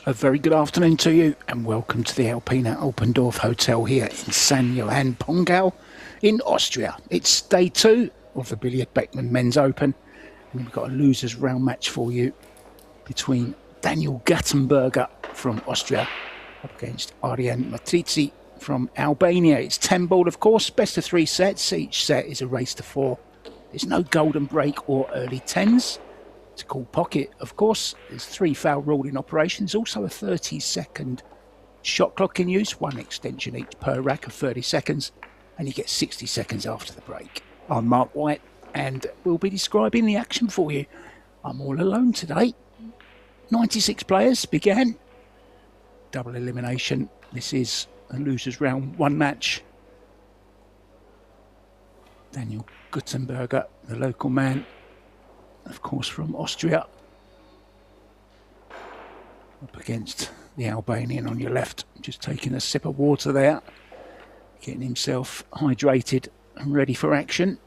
A very good afternoon to you and welcome to the Alpina Alpendorf Hotel here in San Johann, Pongau in Austria. It's day 2 of the Billard Beckmann Men's Open and we've got a losers round match for you between Daniel Gutenberger from Austria up against MATRIZI from Albania. It's 10 ball, of course, best of 3 sets. Each set is a race to 4. There's no golden break or early 10s. It's a cool pocket, of course. There's 3 foul rule in operation. There's also a 30-second shot clock in use, 1 extension each per rack of 30 seconds, and you get 60 seconds after the break. I'm Mark White, and we'll be describing the action for you. I'm all alone today. 96 players began. Double elimination. This is a losers round 1 match. Daniel Gutenberger, the local man, of course, from Austria, up against the Albanian on your left, just taking a sip of water there, getting himself hydrated and ready for action.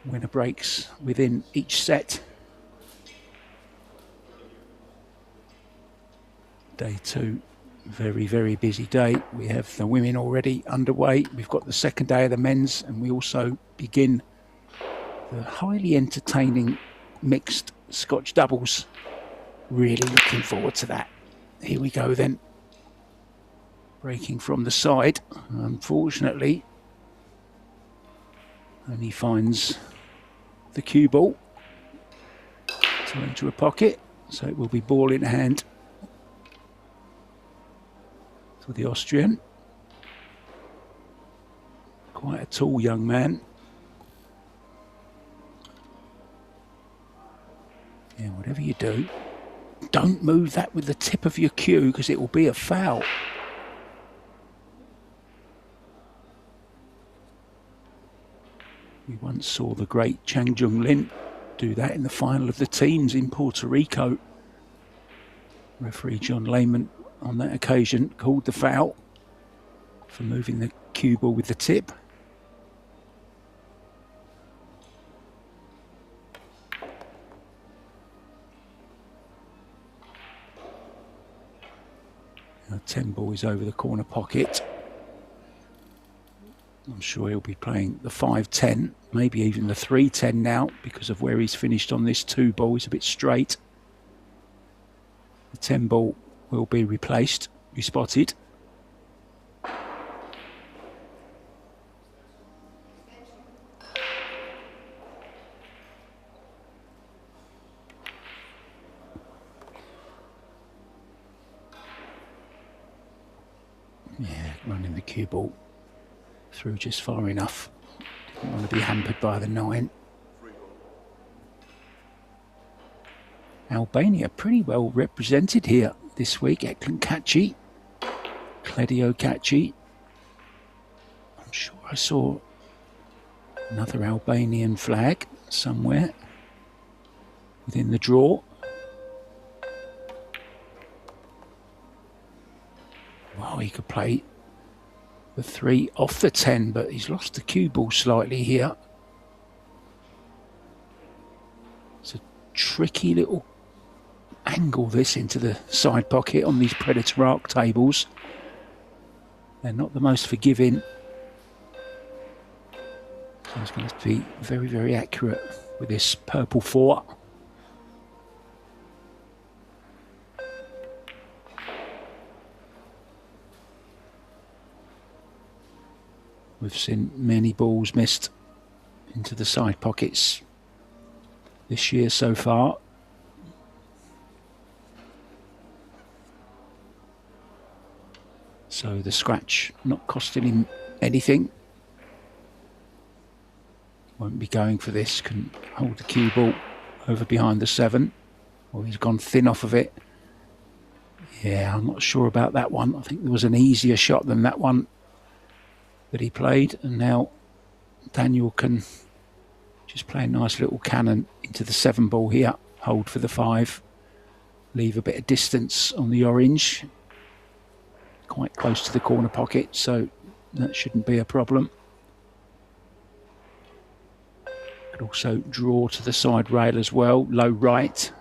Winner breaks within each set. Day 2, very, very busy day. We have the women already underway. We've got the second day of the men's, and we also begin the highly entertaining mixed Scotch doubles. Really looking forward to that. Here we go then. Breaking from the side. Unfortunately, only finds the cue ball to enter a pocket. So it will be ball in hand for the Austrian. Quite a tall young man. Yeah, whatever you do, don't move that with the tip of your cue because it will be a foul. We once saw the great Chang Jung-lin do that in the final of the teams in Puerto Rico. Referee John Lehman on that occasion called the foul for moving the cue ball with the tip. Now 10 ball is over the corner pocket. I'm sure he'll be playing the 5-10, maybe even the 3-10 now because of where he's finished on this 2 ball. He's a bit straight. The 10 ball will be replaced, respotted. Yeah, running the cue ball through just far enough. Didn't want to be hampered by the 9. Albania pretty well represented here this week. Eklund Kaci, Kledio Kaci. I'm sure I saw another Albanian flag somewhere within the draw. Well, he could play the 3 off the 10, but he's lost the cue ball slightly here. It's a tricky little angle this into the side pocket on these Predator Arc tables. They're not the most forgiving. So he's going to be very, very accurate with this purple 4. We've seen many balls missed into the side pockets this year so far. So the scratch not costing him anything. Won't be going for this. Can hold the cue ball over behind the 7. Or he's gone thin off of it. Yeah, I'm not sure about that one. I think there was an easier shot than that one that he played, and now Daniel can just play a nice little cannon into the 7 ball here, hold for the 5, leave a bit of distance on the orange, quite close to the corner pocket, so that shouldn't be a problem. Could also draw to the side rail as well, low right.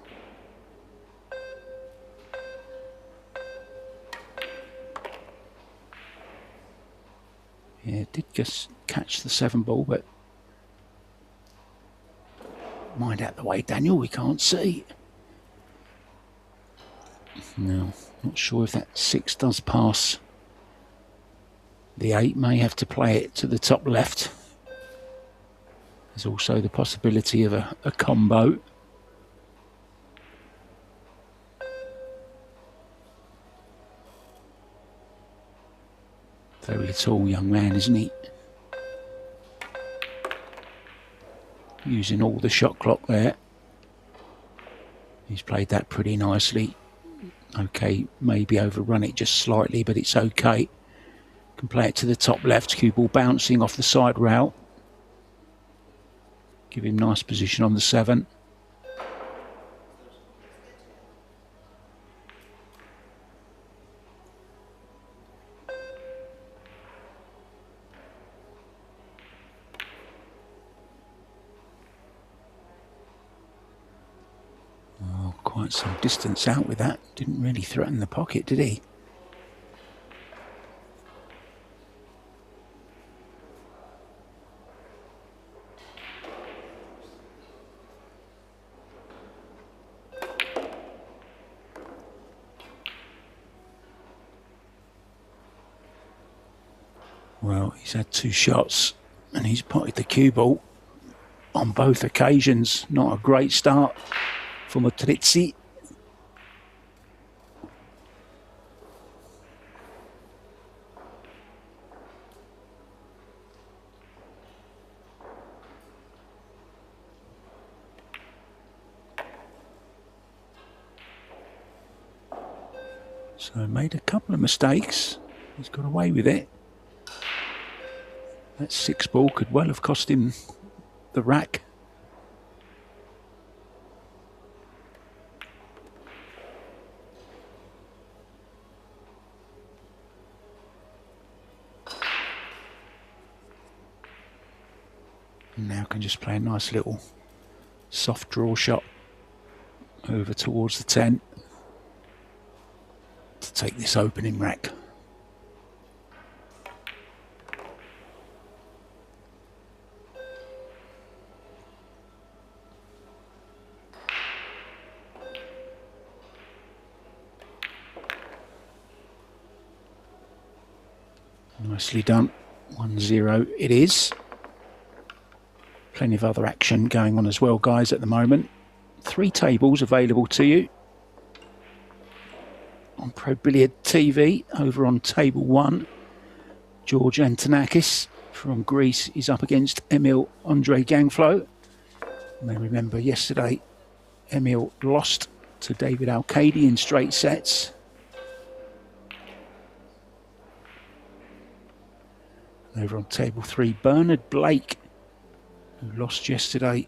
Yeah, did just catch the 7 ball, but mind out the way, Daniel, we can't see. No, not sure if that 6 does pass. The 8 may have to play it to the top left. There's also the possibility of a combo. Very tall young man, isn't he? Using all the shot clock there. He's played that pretty nicely. Okay, maybe overrun it just slightly, but it's okay. Can play it to the top left. Cue ball bouncing off the side rail. Give him nice position on the 7. Oh, quite some distance out with that. Didn't really threaten the pocket, did he? Well, he's had 2 shots and he's potted the cue ball on both occasions. Not a great start for MATRIZI. So made a couple of mistakes. He's got away with it. That 6 ball could well have cost him the rack. And now can just play a nice little soft draw shot over towards the 10 to take this opening rack. Nicely done. 1-0 it is. Plenty of other action going on as well, guys, at the moment. 3 tables available to you on Pro Billiard TV. Over on table 1, George Antonakis from Greece is up against Emil Andre Gangflow. You may remember yesterday Emil lost to David Alcady in straight sets. Over on table 3, Bernard Blake, who lost yesterday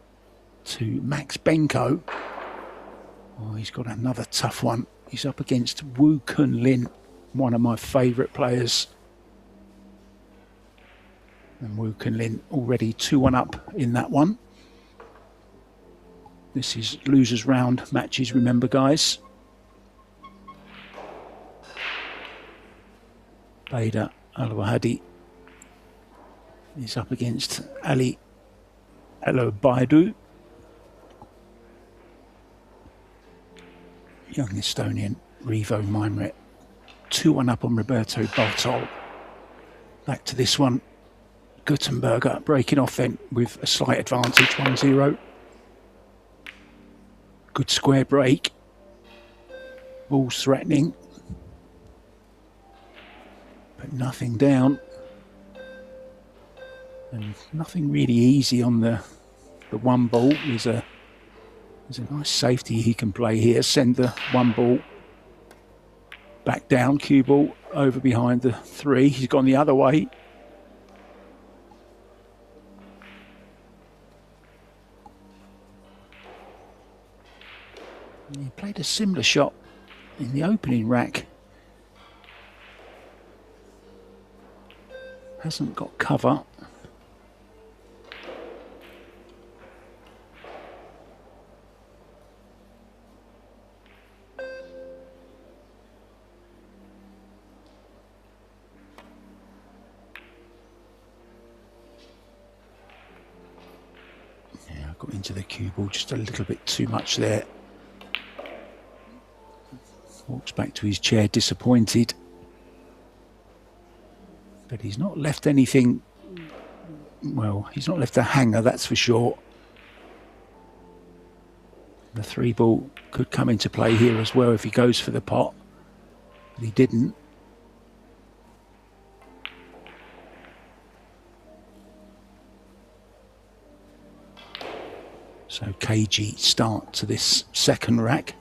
to Max Benko. Oh, he's got another tough one. He's up against Woo Kun Lin, one of my favourite players. And Woo Kun Lin already 2-1 up in that one. This is losers round matches, remember, guys. Bader Al-Wahadi is up against Ali Alobaidu. Young Estonian Rivo Maimret. 2-1 up on Roberto Bartol. Back to this one. Gutenberger breaking off then with a slight advantage, 1-0. Good square break. Ball's threatening. But nothing down. And nothing really easy on the 1 ball. There's a nice safety he can play here. Send the 1 ball back down. Cue ball over behind the 3. He's gone the other way. And he played a similar shot in the opening rack. Hasn't got cover. got into the cue ball just a little bit too much there. Walks back to his chair disappointed. But he's not left anything, well, he's not left a hanger, that's for sure. The 3-ball could come into play here as well if he goes for the pot, but he didn't. So cagey start to this second rack.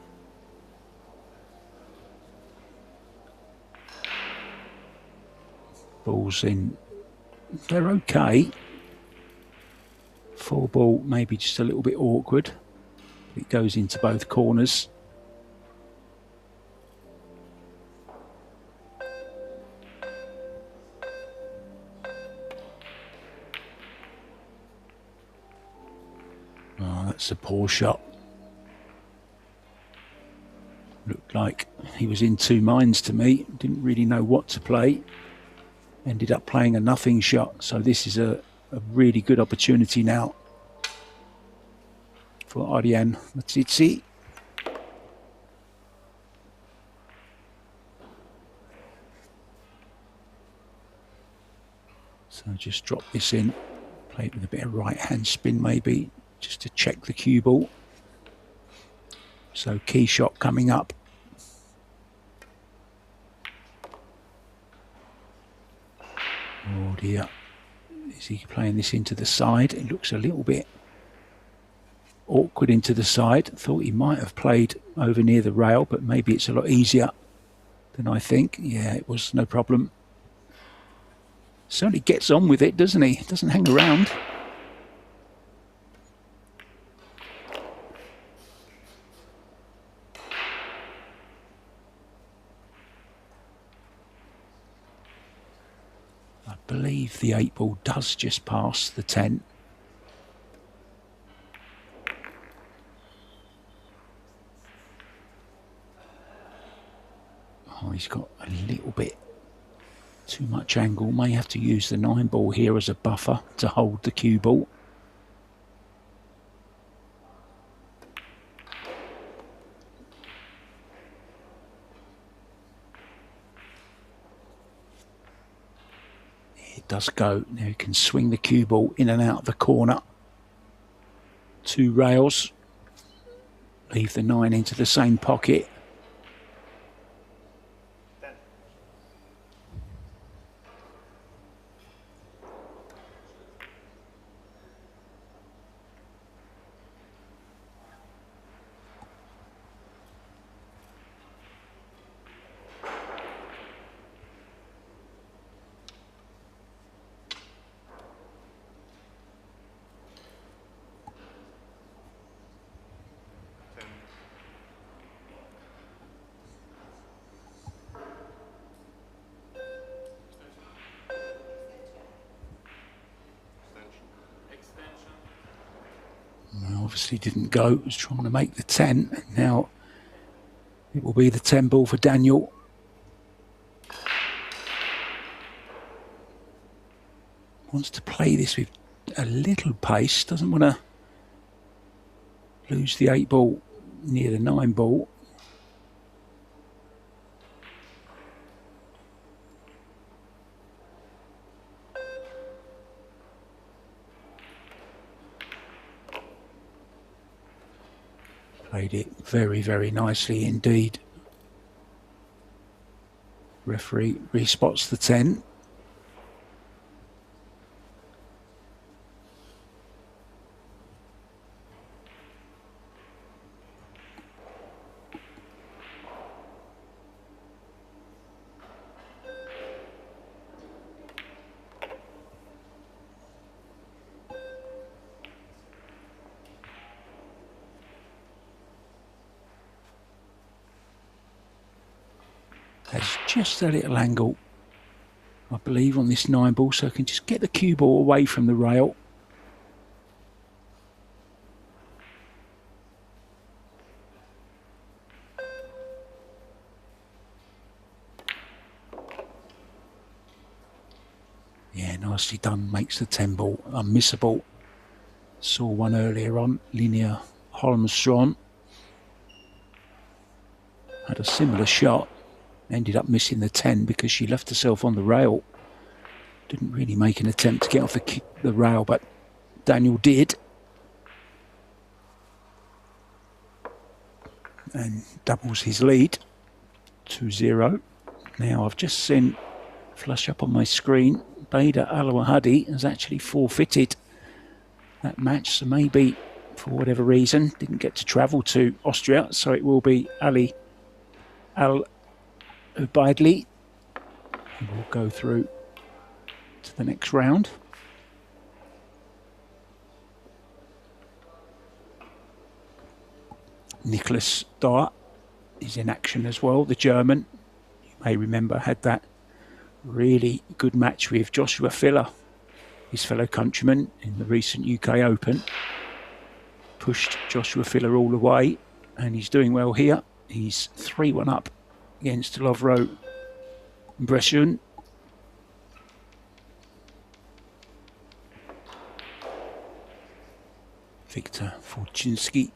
Balls in, they're okay. 4-ball maybe just a little bit awkward. It goes into both corners. Oh, that's a poor shot. Looked like he was in two minds to me. Didn't really know what to play. Ended up playing a nothing shot. So this is a really good opportunity now for Ariane MATRIZI. So just drop this in. Play it with a bit of right hand spin maybe, just to check the cue ball. So key shot coming up. Oh dear. Is he playing this into the side? It looks a little bit awkward into the side. Thought he might have played over near the rail, but maybe it's a lot easier than I think. Yeah, it was no problem. Certainly gets on with it, doesn't he? Doesn't hang around. I believe the 8-ball does just pass the 10. Oh, he's got a little bit too much angle. May have to use the 9-ball here as a buffer to hold the cue ball. It does go. Now you can swing the cue ball in and out of the corner. 2 rails. Leave the 9 into the same pocket. Obviously didn't go, was trying to make the 10, and now it will be the 10-ball for Daniel. Wants to play this with a little pace, doesn't want to lose the 8-ball near the 9-ball. Played it very, very nicely indeed. Referee respots the 10. There's just a little angle, I believe, on this 9-ball, so I can just get the cue ball away from the rail. Yeah, nicely done. Makes the 10-ball unmissable. Saw one earlier on, Linnea Holmström. Had a similar shot. Ended up missing the 10 because she left herself on the rail. Didn't really make an attempt to get off the rail, but Daniel did. And doubles his lead, 2-0. Now I've just seen, flash up on my screen, Bader Al-Wahadi has actually forfeited that match. So maybe, for whatever reason, didn't get to travel to Austria. So it will be Ali Al-Ubaidli. We'll go through to the next round. Nicholas Dart is in action as well, the German. You may remember had that really good match with Joshua Filler, his fellow countryman, in the recent UK Open. Pushed Joshua Filler all the way, and he's doing well here. He's 3-1 up against Lovro Bresun. Victor Forczynski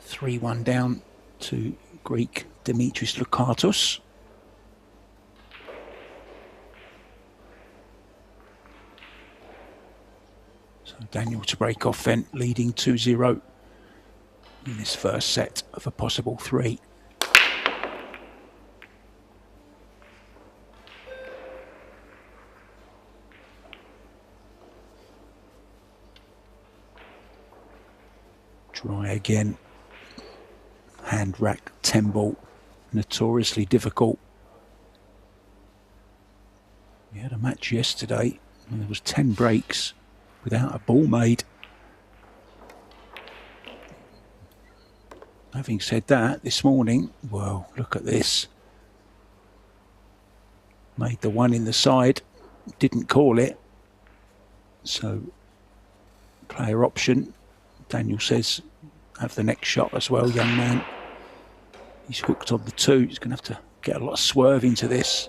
3-1 down to Greek Dimitris Lukatos. So Daniel to break off then, leading 2-0 in this first set of a possible 3. Try again. Hand rack 10 ball, notoriously difficult. We had a match yesterday and there was 10 breaks without a ball made. Having said that, this morning, well, look at this. Made the one in the side, didn't call it. So, player option. Daniel says, have the next shot as well, young man. He's hooked on the 2. He's going to have to get a lot of swerve into this.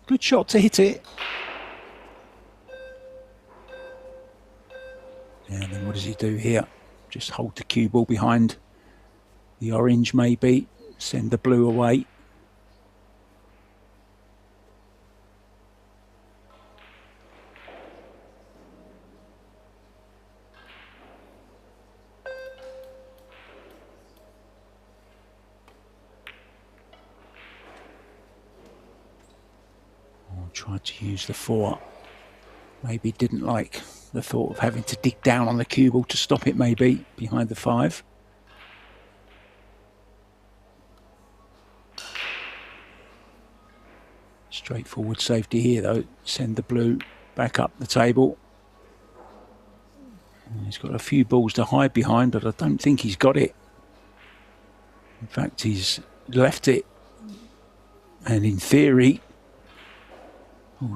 Good shot to hit it. Yeah, and then what does he do here? Just hold the cue ball behind the orange maybe. Send the blue away. Tried to use the 4. Maybe didn't like the thought of having to dig down on the cue ball to stop it maybe behind the 5. Straightforward safety here though. Send the blue back up the table. And he's got a few balls to hide behind, but I don't think he's got it. In fact, he's left it. And in theory,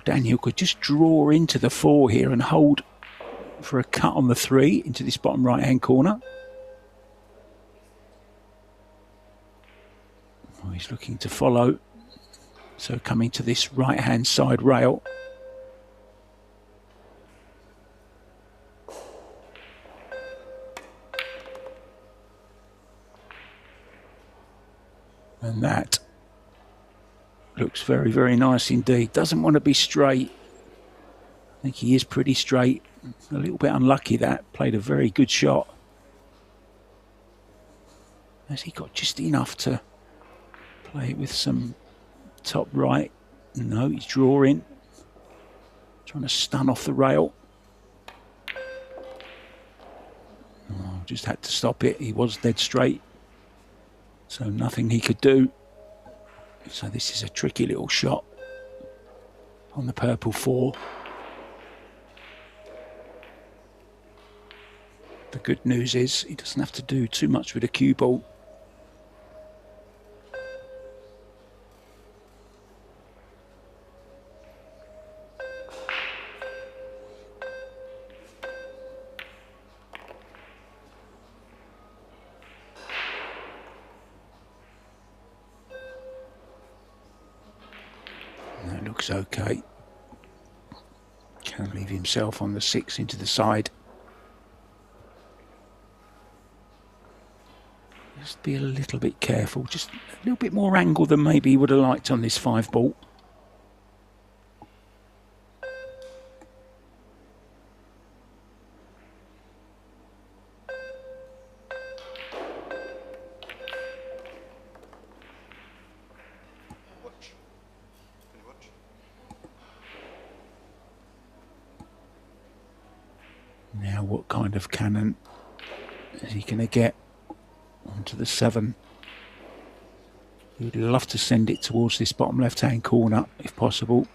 Daniel could just draw into the 4 here and hold for a cut on the 3 into this bottom right hand corner. He's looking to follow, so coming to this right hand side rail. And that looks very, very nice indeed. Doesn't want to be straight. I think he is pretty straight. A little bit unlucky that. Played a very good shot. Has he got just enough to play it with some top right? No, he's drawing. Trying to stun off the rail. Oh, just had to stop it. He was dead straight. So nothing he could do. So this is a tricky little shot on the purple 4. The good news is he doesn't have to do too much with a cue ball. That looks okay. Can leave himself on the 6 into the side. Just be a little bit careful, just a little bit more angle than maybe he would have liked on this 5 ball. Now what kind of cannon is he going to get onto the 7? He would love to send it towards this bottom left-hand corner if possible.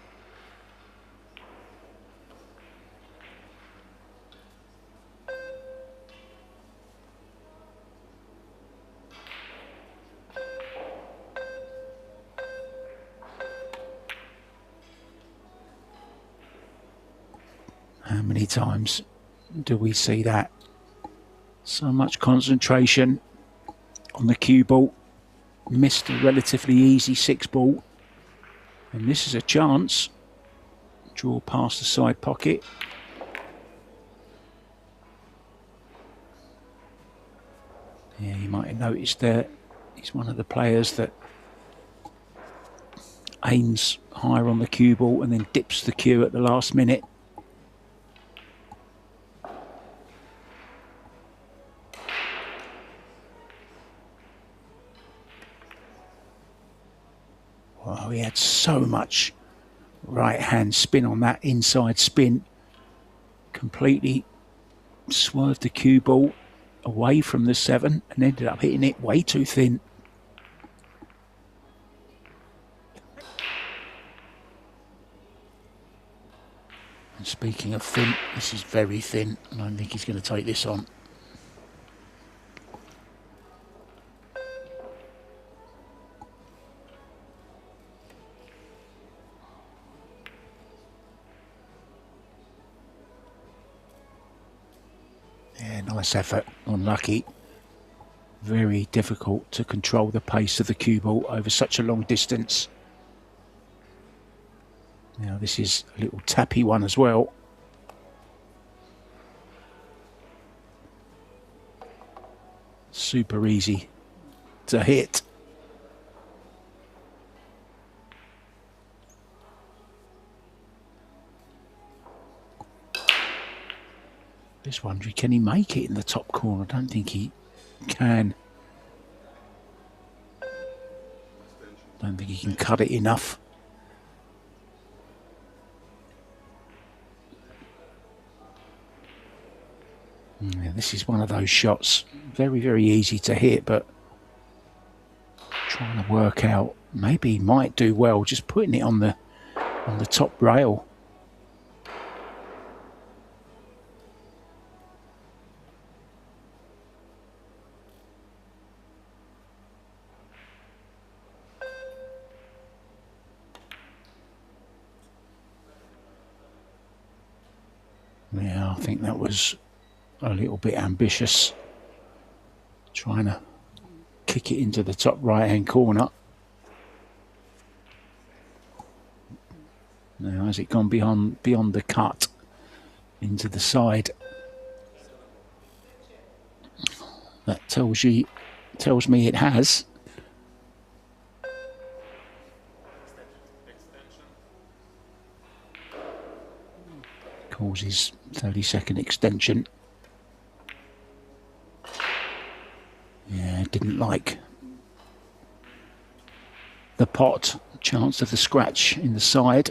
How many times do we see that? So much concentration on the cue ball. Missed a relatively easy 6 ball. And this is a chance. Draw past the side pocket. Yeah, you might have noticed there, he's one of the players that aims higher on the cue ball and then dips the cue at the last minute. Wow, he had so much right hand spin on that inside spin. Completely swerved the cue ball away from the 7 and ended up hitting it way too thin. And speaking of thin, this is very thin. I don't think he's going to take this on. Yeah, nice effort, unlucky. Very difficult to control the pace of the cue ball over such a long distance. Now this is a little tappy one as well. Super easy to hit. Just wondering, can he make it in the top corner? I don't think he can. Don't think he can cut it enough. Yeah, this is one of those shots, very, very easy to hit, but trying to work out, maybe he might do well just putting it on the top rail. Yeah, I think that was a little bit ambitious, trying to kick it into the top right hand corner. Now has it gone beyond the cut into the side? That tells me it has. Causes 30-second extension. Yeah, didn't like the pot. Chance of the scratch in the side.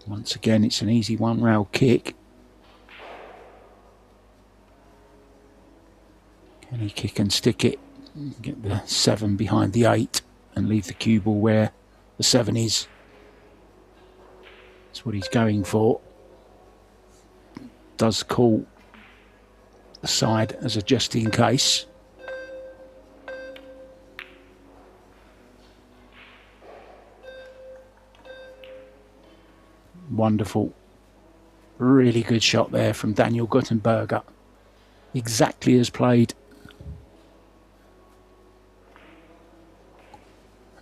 Once again, it's an easy one-rail kick. Can he kick and stick it? Get the 7 behind the 8 and leave the cue ball where the 7 is. That's what he's going for. Does call the side as a just in case. Wonderful. Really good shot there from Daniel Gutenberger. Exactly as played.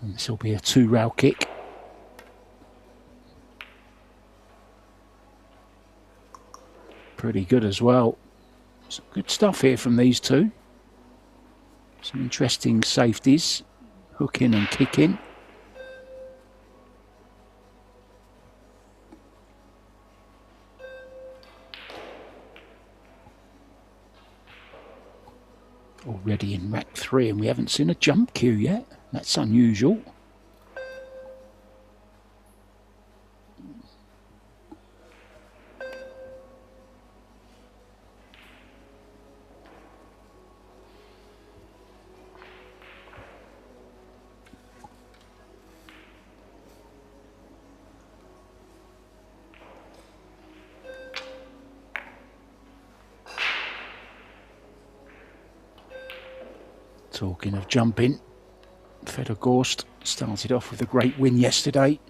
And this will be a 2-rail kick. pretty good as well. Some good stuff here from these two. Some interesting safeties, hooking and kicking. Already in rack 3, and we haven't seen a jump cue yet. That's unusual. Talking of jumping, Fedor Gorst started off with a great win yesterday,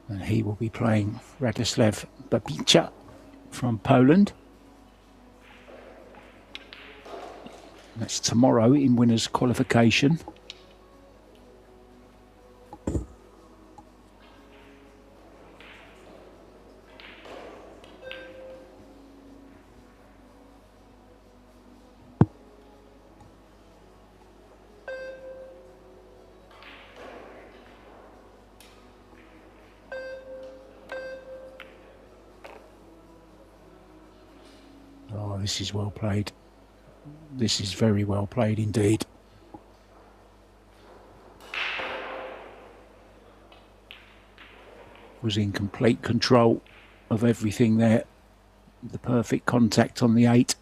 and he will be playing Radoslav Babica from Poland. That's tomorrow in winners' qualification. Oh, this is well played. This is very well played indeed. Was in complete control of everything there. The perfect contact on the 8.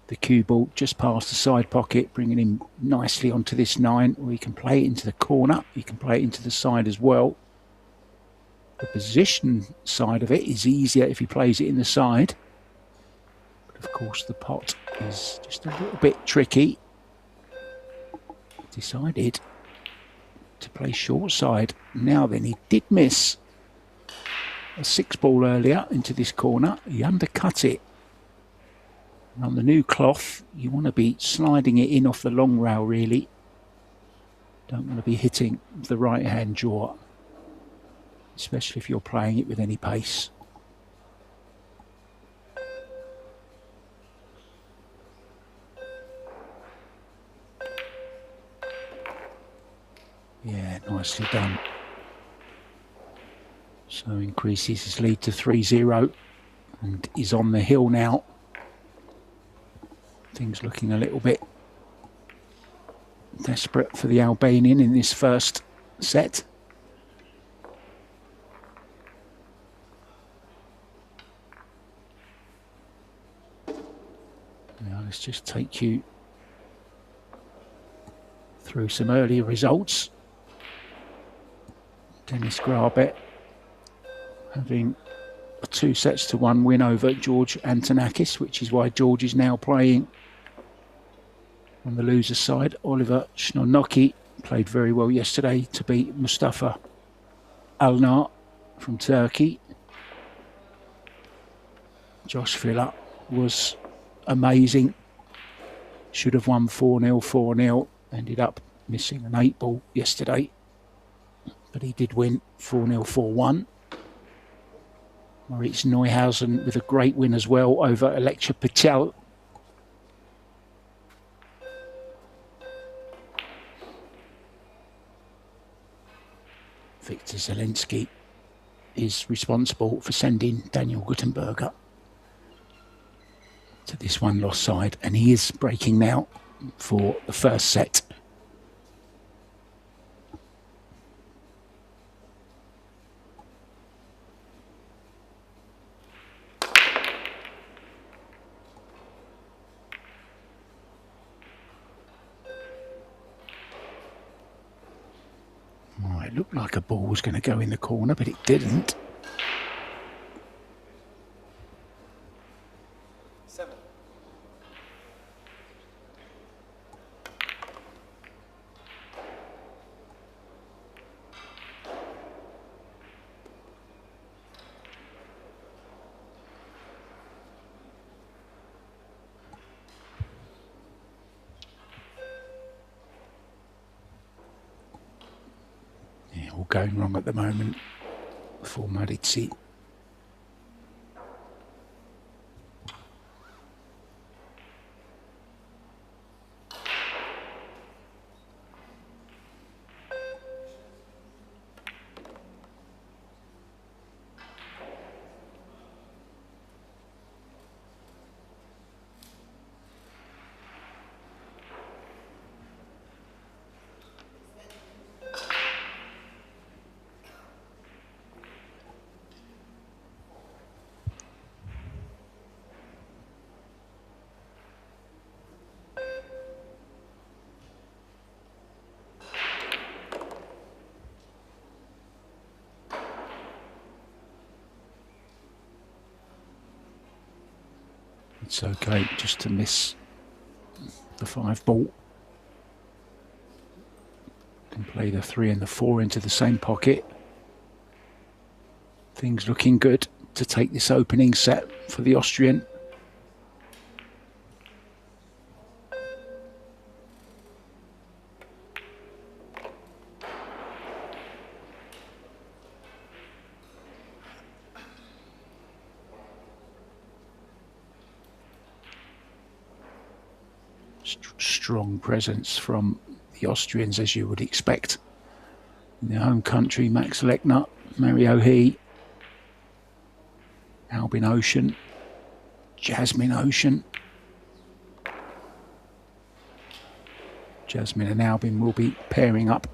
The cue ball just past the side pocket, bringing him nicely onto this 9, where he can play it into the corner. He can play it into the side as well. The position side of it is easier if he plays it in the side. Of course, the pot is just a little bit tricky. Decided to play short side. Now then, he did miss a 6 ball earlier into this corner. He undercut it. And on the new cloth, you want to be sliding it in off the long rail, really. Don't want to be hitting the right hand draw, especially if you're playing it with any pace. Yeah, nicely done. So increases his lead to 3-0 and is on the hill now. Things looking a little bit desperate for the Albanian in this first set. Now let's just take you through some earlier results. Dennis Grabet having a 2-1 win over George Antonakis, which is why George is now playing on the loser side. Oliver Shnonoki played very well yesterday to beat Mustafa Alnar from Turkey. Josh Filler was amazing. Should have won 4-0, 4-0. Ended up missing an 8 ball yesterday. But he did win 4-0, 4-1. Moritz Neuhausen with a great win as well over Electra Patel. Victor Zelensky is responsible for sending Daniel Gutenberger to this one-loss side, and he is breaking now for the first set. It looked like a ball was going to go in the corner, but it didn't. 7. All going wrong at the moment for MATRIZI. It's okay just to miss the 5 ball. Can play the 3 and the 4 into the same pocket. Things looking good to take this opening set for the Austrian. Strong presence from the Austrians, as you would expect. In their home country, Max Lechner, Mario He, Albin Ocean, Jasmine Ocean. Jasmine and Albin will be pairing up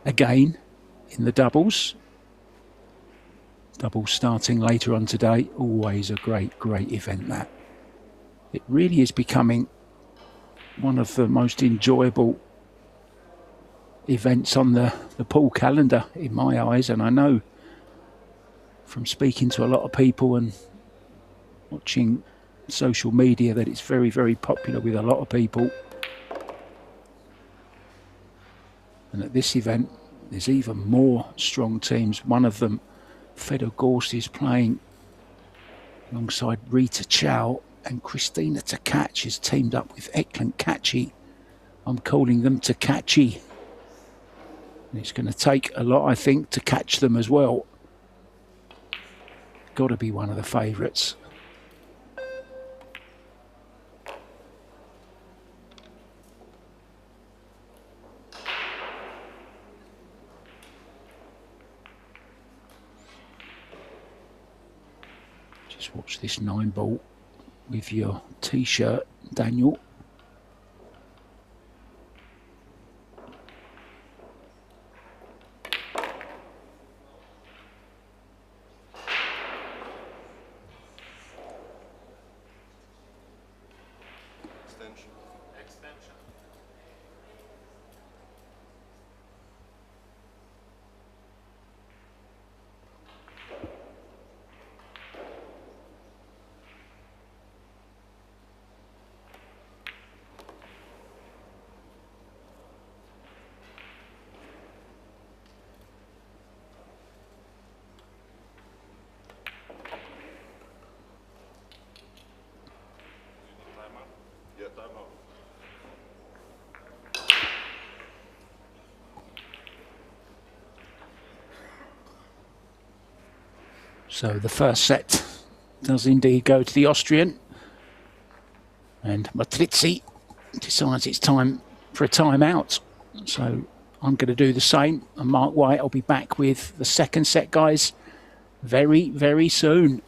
again in the doubles. Doubles starting later on today. Always a great event, that. It really is becoming one of the most enjoyable events on the pool calendar in my eyes, and I know from speaking to a lot of people and watching social media that it's very popular with a lot of people. And at this event there's even more strong teams. One of them, Fedor Gorst, is playing alongside Rita Chow, and Christina Takac is teamed up with Eklund Kachi. I'm calling them Takachi. And it's going to take a lot, I think, to catch them as well. Got to be one of the favourites. Just watch this 9 ball with your T-shirt, Daniel. So the first set does indeed go to the Austrian, and MATRIZI decides it's time for a timeout. So I'm going to do the same, and Mark White will be back with the second set, guys, very soon.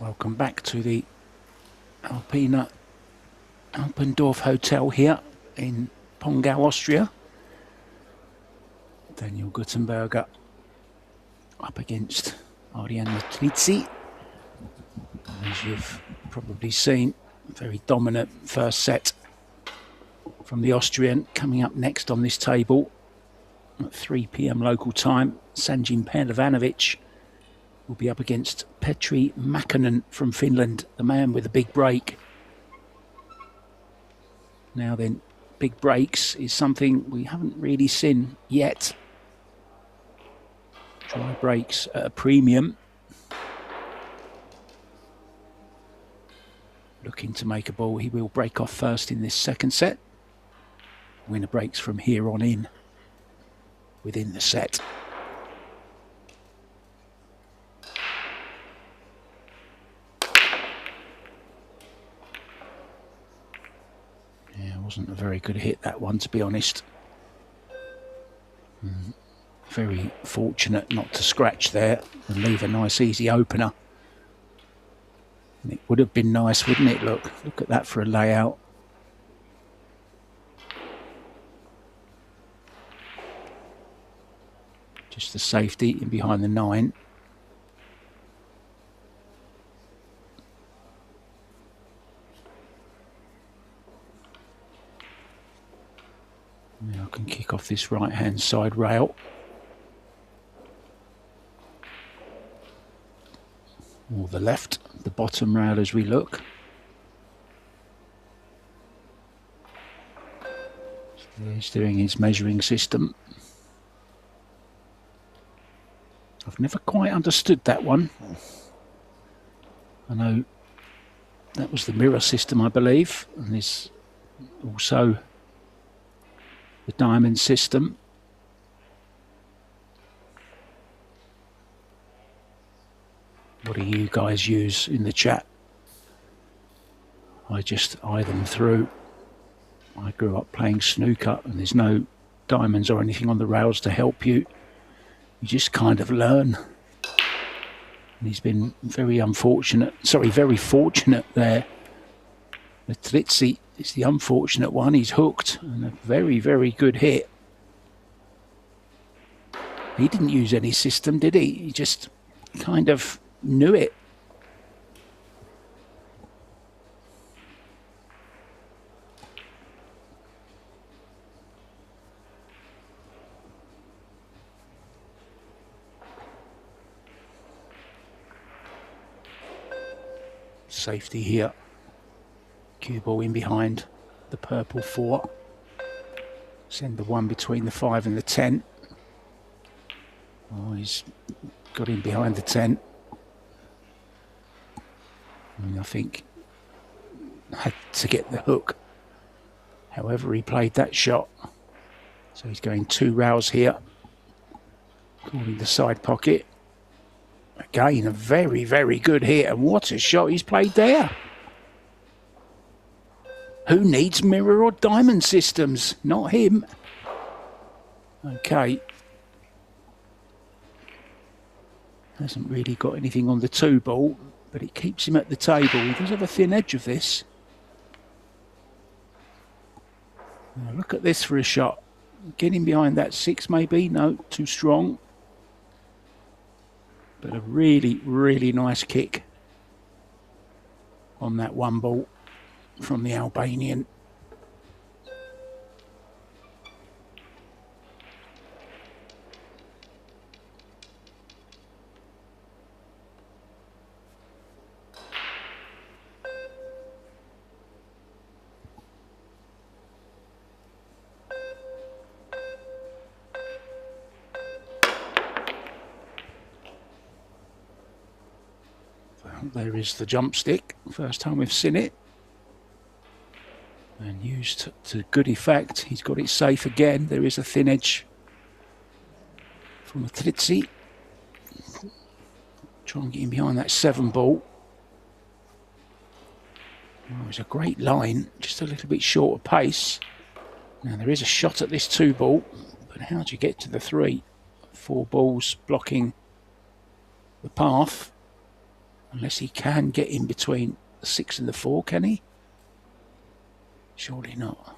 Welcome back to the Alpina Alpendorf Hotel here in Pongau, Austria. Daniel Gutenberger up against MATRIZI. As you've probably seen, very dominant first set from the Austrian. Coming up next on this table at 3 p.m. local time, Sanjin Pervanovic will be up against Petri Makkonen from Finland, the man with the big break. Now then, big breaks is something we haven't really seen yet. Dry breaks at a premium. Looking to make a ball, he will break off first in this second set. Winner breaks from here on in within the set. Yeah, it wasn't a very good hit, that one, to be honest. Very fortunate not to scratch there and leave a nice easy opener. And it would have been nice, wouldn't it? Look at that for a layout. Just the safety in behind the 9. Now I can kick off this right-hand side rail. Or the left, the bottom rail as we look. So he's doing his measuring system. I've never quite understood that one. I know that was the mirror system, I believe, and there's also the diamond system. What do you guys use in the chat? I just eye them through. I grew up playing snooker and there's no diamonds or anything on the rails to help you. You just kind of learn. And he's been very fortunate there. MATRIZI is the unfortunate one. He's hooked and a very, very good hit. He didn't use any system, did he? He just kind of knew it. Safety here. Cue ball in behind the purple 4. Send the 1 between the 5 and the 10. Oh, he's got in behind the 10. And I think had to get the hook. However, he played that shot. So he's going 2 rails here. Calling the side pocket. Again, a very, very good hit. And what a shot he's played there. Who needs mirror or diamond systems? Not him. Okay. Hasn't really got anything on the 2 ball, but it keeps him at the table. He does have a thin edge of this. Now look at this for a shot. Getting behind that 6 maybe. No, too strong. But a really, really nice kick on that 1 ball from the Albanian. There is the jump stick, first time we've seen it. And used to good effect. He's got it safe again. There is a thin edge from MATRIZI. Try and get in behind that 7 ball. Oh, it's a great line, just a little bit short of pace. Now there is a shot at this 2 ball, but how do you get to the 3? 4 balls blocking the path. Unless he can get in between the 6 and the 4, can he? Surely not.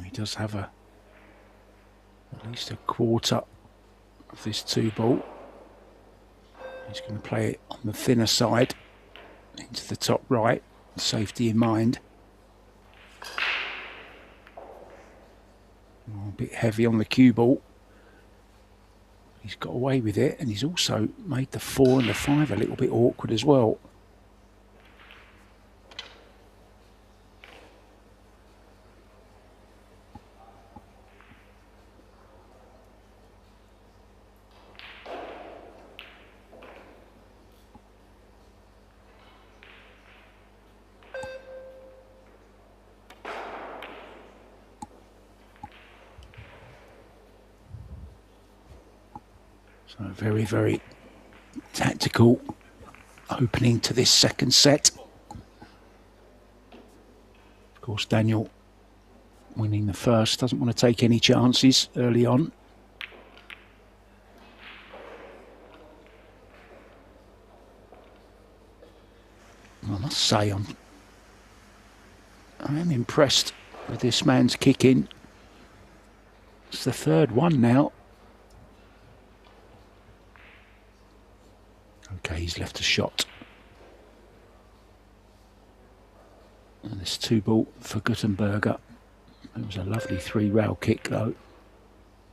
He does have at least a quarter of this 2 ball. He's going to play it on the thinner side into the top right, safety in mind. A bit heavy on the cue ball. He's got away with it, and he's also made the 4 and the 5 a little bit awkward as well. So very, very tactical opening to this second set. Of course, Daniel winning the first doesn't want to take any chances early on. I must say, I am impressed with this man's kicking. It's the 3rd one now. Okay, he's left a shot. And this 2 ball for Gutenberger. It was a lovely 3-rail kick though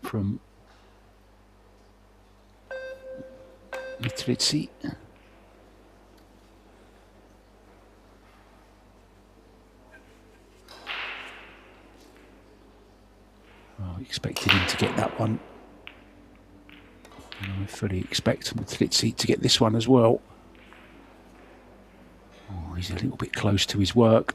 from MATRIZI. I expected him to get that one. And I fully expect MATRIZI to get this one as well. Oh, he's a little bit close to his work.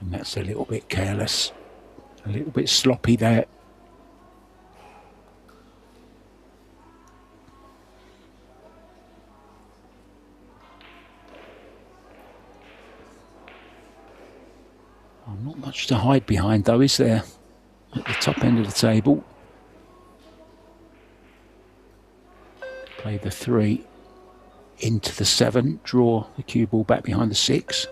And that's a little bit careless, a little bit sloppy there. Not much to hide behind though, is there? At the top end of the table. Play the 3 into the 7, draw the cue ball back behind the 6.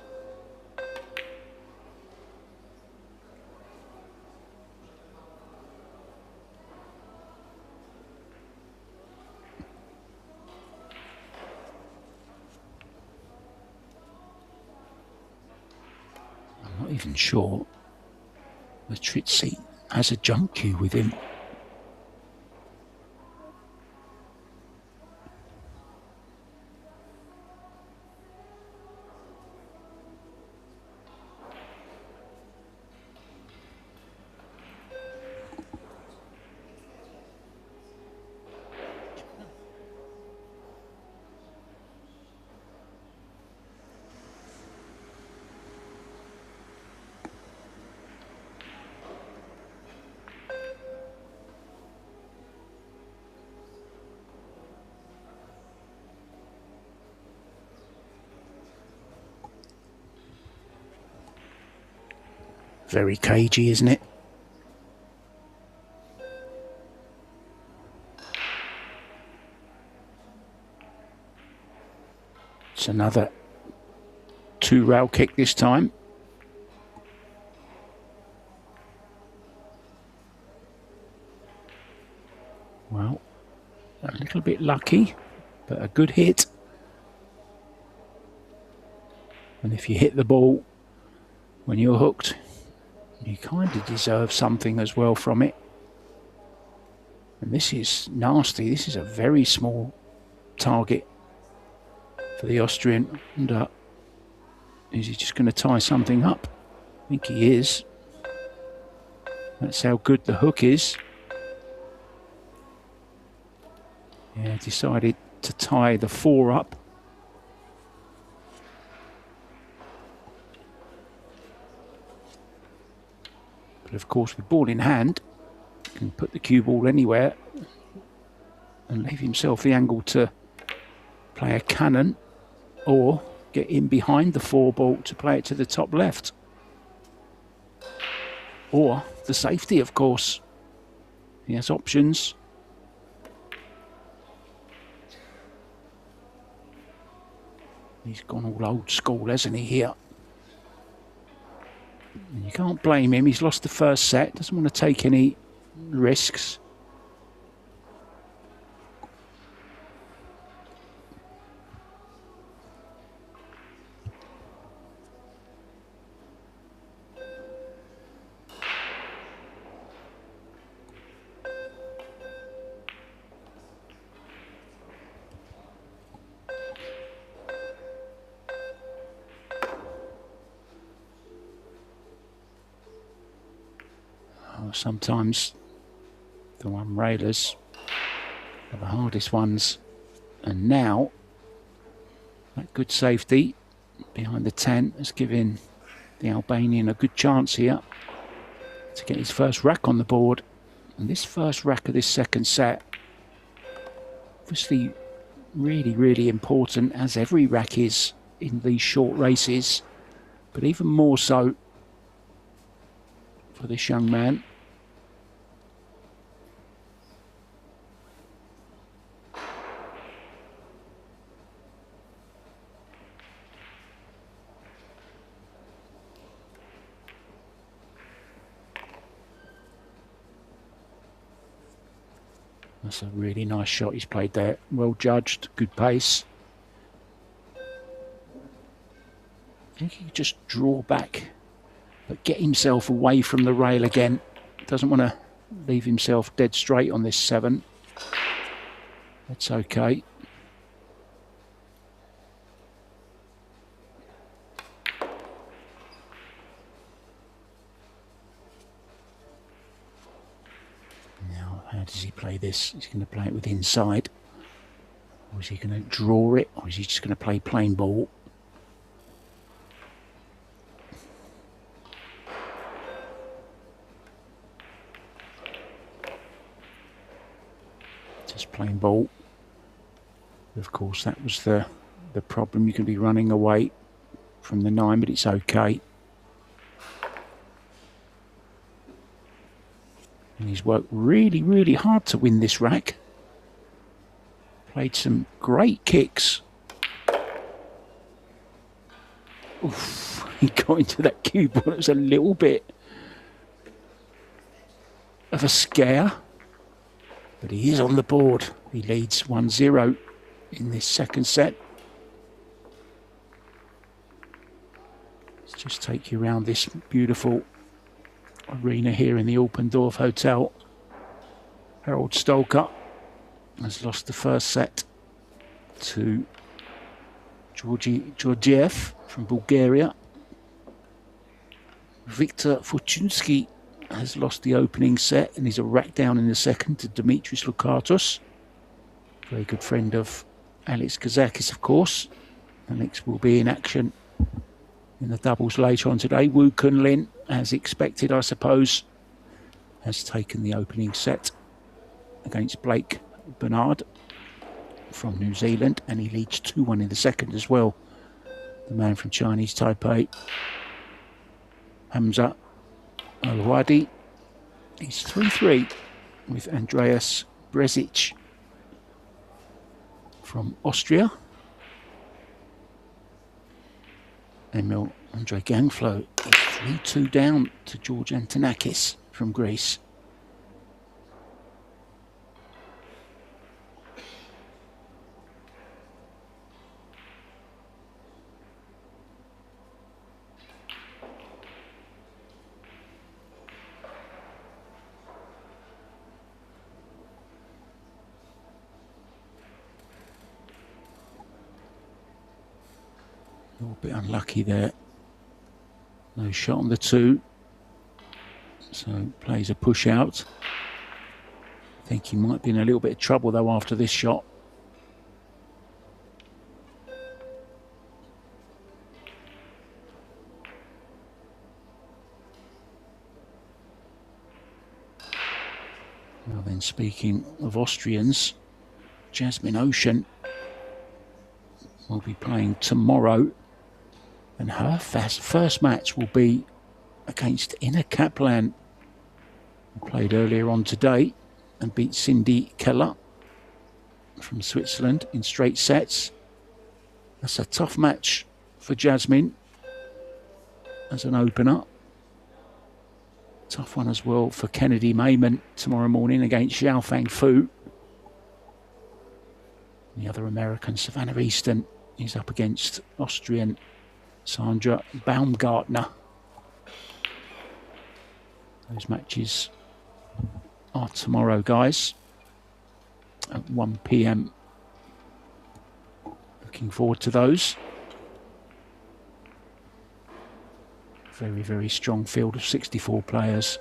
Not even sure MATRIZI has a jump cue with him. Very cagey, isn't it? It's another 2-rail kick this time. Well, a little bit lucky, but a good hit. And if you hit the ball when you're hooked, you kind of deserve something as well from it. And this is nasty. This is a very small target for the Austrian. And is he just going to tie something up? I think he is. That's how good the hook is. Yeah, decided to tie the 4 up. But of course, with ball in hand, he can put the cue ball anywhere and leave himself the angle to play a cannon or get in behind the 4 ball to play it to the top left. Or the safety, of course. He has options. He's gone all old school, hasn't he, here? And you can't blame him. He's lost the first set. Doesn't want to take any risks. Sometimes the one-railers are the hardest ones. And now, that good safety behind the 10 has given the Albanian a good chance here to get his first rack on the board. And this first rack of this second set, obviously really, really important, as every rack is in these short races, but even more so for this young man. That's a really nice shot he's played there. Well judged, good pace. I think he could just draw back, but get himself away from the rail again. Doesn't want to leave himself dead straight on this 7. That's okay. How does he play this? He's going to play it with inside. Or is he going to draw it? Or is he just going to play plain ball? Just plain ball. Of course, that was the problem. You can be running away from the 9, but it's okay. And he's worked really, really hard to win this rack. Played some great kicks. Oof, he got into that cue ball. It was a little bit of a scare. But he is on the board. He leads 1-0 in this second set. Let's just take you around this beautiful arena here in the Alpendorf Hotel. Harold Stolka has lost the first set to Georgiev from Bulgaria. Viktor Fortunsky has lost the opening set and is a rack down in the second to Dimitris Lukatos. Very good friend of Alex Kazakis, of course. Alex will be in action in the doubles later on today. Wu Kunlin, as expected, I suppose, has taken the opening set against Blake Bernard from New Zealand, and he leads 2-1 in the second as well. The man from Chinese Taipei, Hamza Al-Wadi. He's 3-3 with Andreas Brezic from Austria. Emil Andre Gangflo is 3-2 down to George Antonakis from Greece. A little bit unlucky there. No shot on the 2. So plays a push out. I think he might be in a little bit of trouble though after this shot. Now then, speaking of Austrians, Jasmine Ocean will be playing tomorrow, and her first match will be against Ina Kaplan, who played earlier on today and beat Cindy Keller from Switzerland in straight sets. That's a tough match for Jasmine as an opener. Tough one as well for Kennedy Mayman tomorrow morning against Xiaofang Fu. The other American, Savannah Easton, is up against Austrian Sandra Baumgartner. Those matches are tomorrow, guys, at 1 p.m. Looking forward to those. Very, very strong field of 64 players.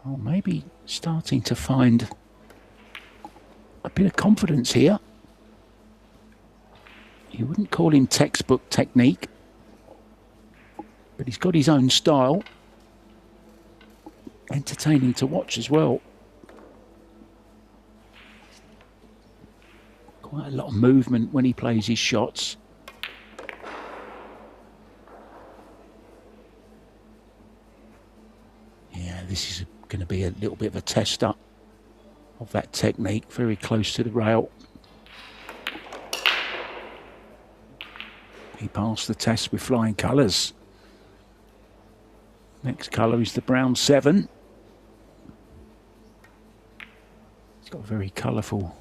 Oh, maybe starting to find a bit of confidence here. You wouldn't call him textbook technique, but he's got his own style. Entertaining to watch as well. Quite a lot of movement when he plays his shots. Yeah, this is going to be a little bit of a tester of that technique, very close to the rail. He passed the test with flying colours. Next colour is the brown 7. He's got a very colourful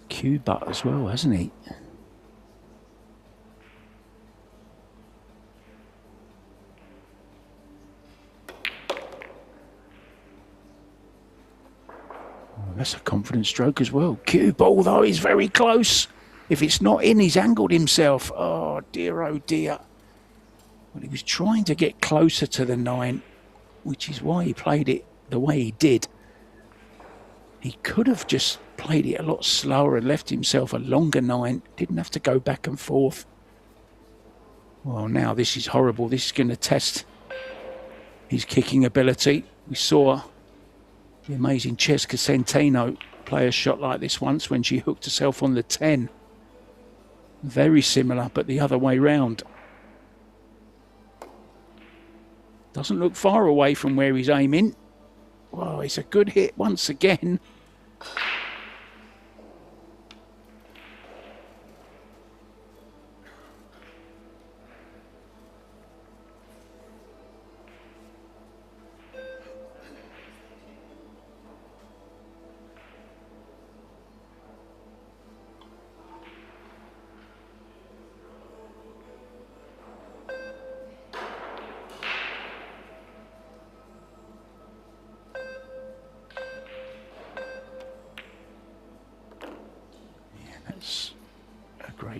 cue butt as well, hasn't he? That's a confident stroke as well. Cue ball, though, he's very close. If it's not in, he's angled himself. Oh dear, oh dear. Well, he was trying to get closer to the 9, which is why he played it the way he did. He could have just played it a lot slower and left himself a longer 9. Didn't have to go back and forth. Well, now this is horrible. This is going to test his kicking ability. We saw the amazing Cesca Centeno play a shot like this once when she hooked herself on the 10. Very similar, but the other way round. Doesn't look far away from where he's aiming. Well, it's a good hit once again.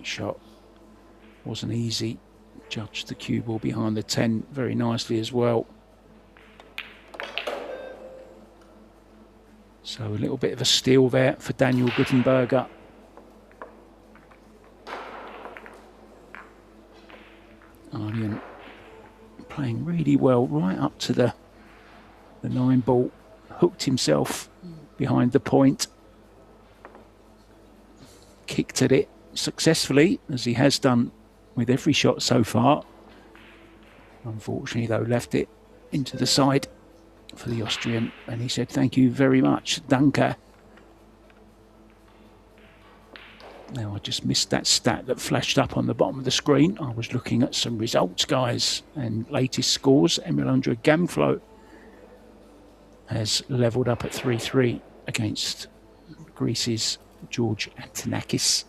Shot wasn't easy. Judged the cue ball behind the 10 very nicely as well. So a little bit of a steal there for Daniel Gutenberger. Arjen playing really well right up to the 9 ball. Hooked himself behind the point. Kicked at it successfully, as he has done with every shot so far. Unfortunately, though, left it into the side for the Austrian, and he said, "Thank you very much, danke." Now, I just missed that stat that flashed up on the bottom of the screen. I was looking at some results, guys, and latest scores. Emilandra Gamflo has levelled up at 3-3 against Greece's George Antonakis.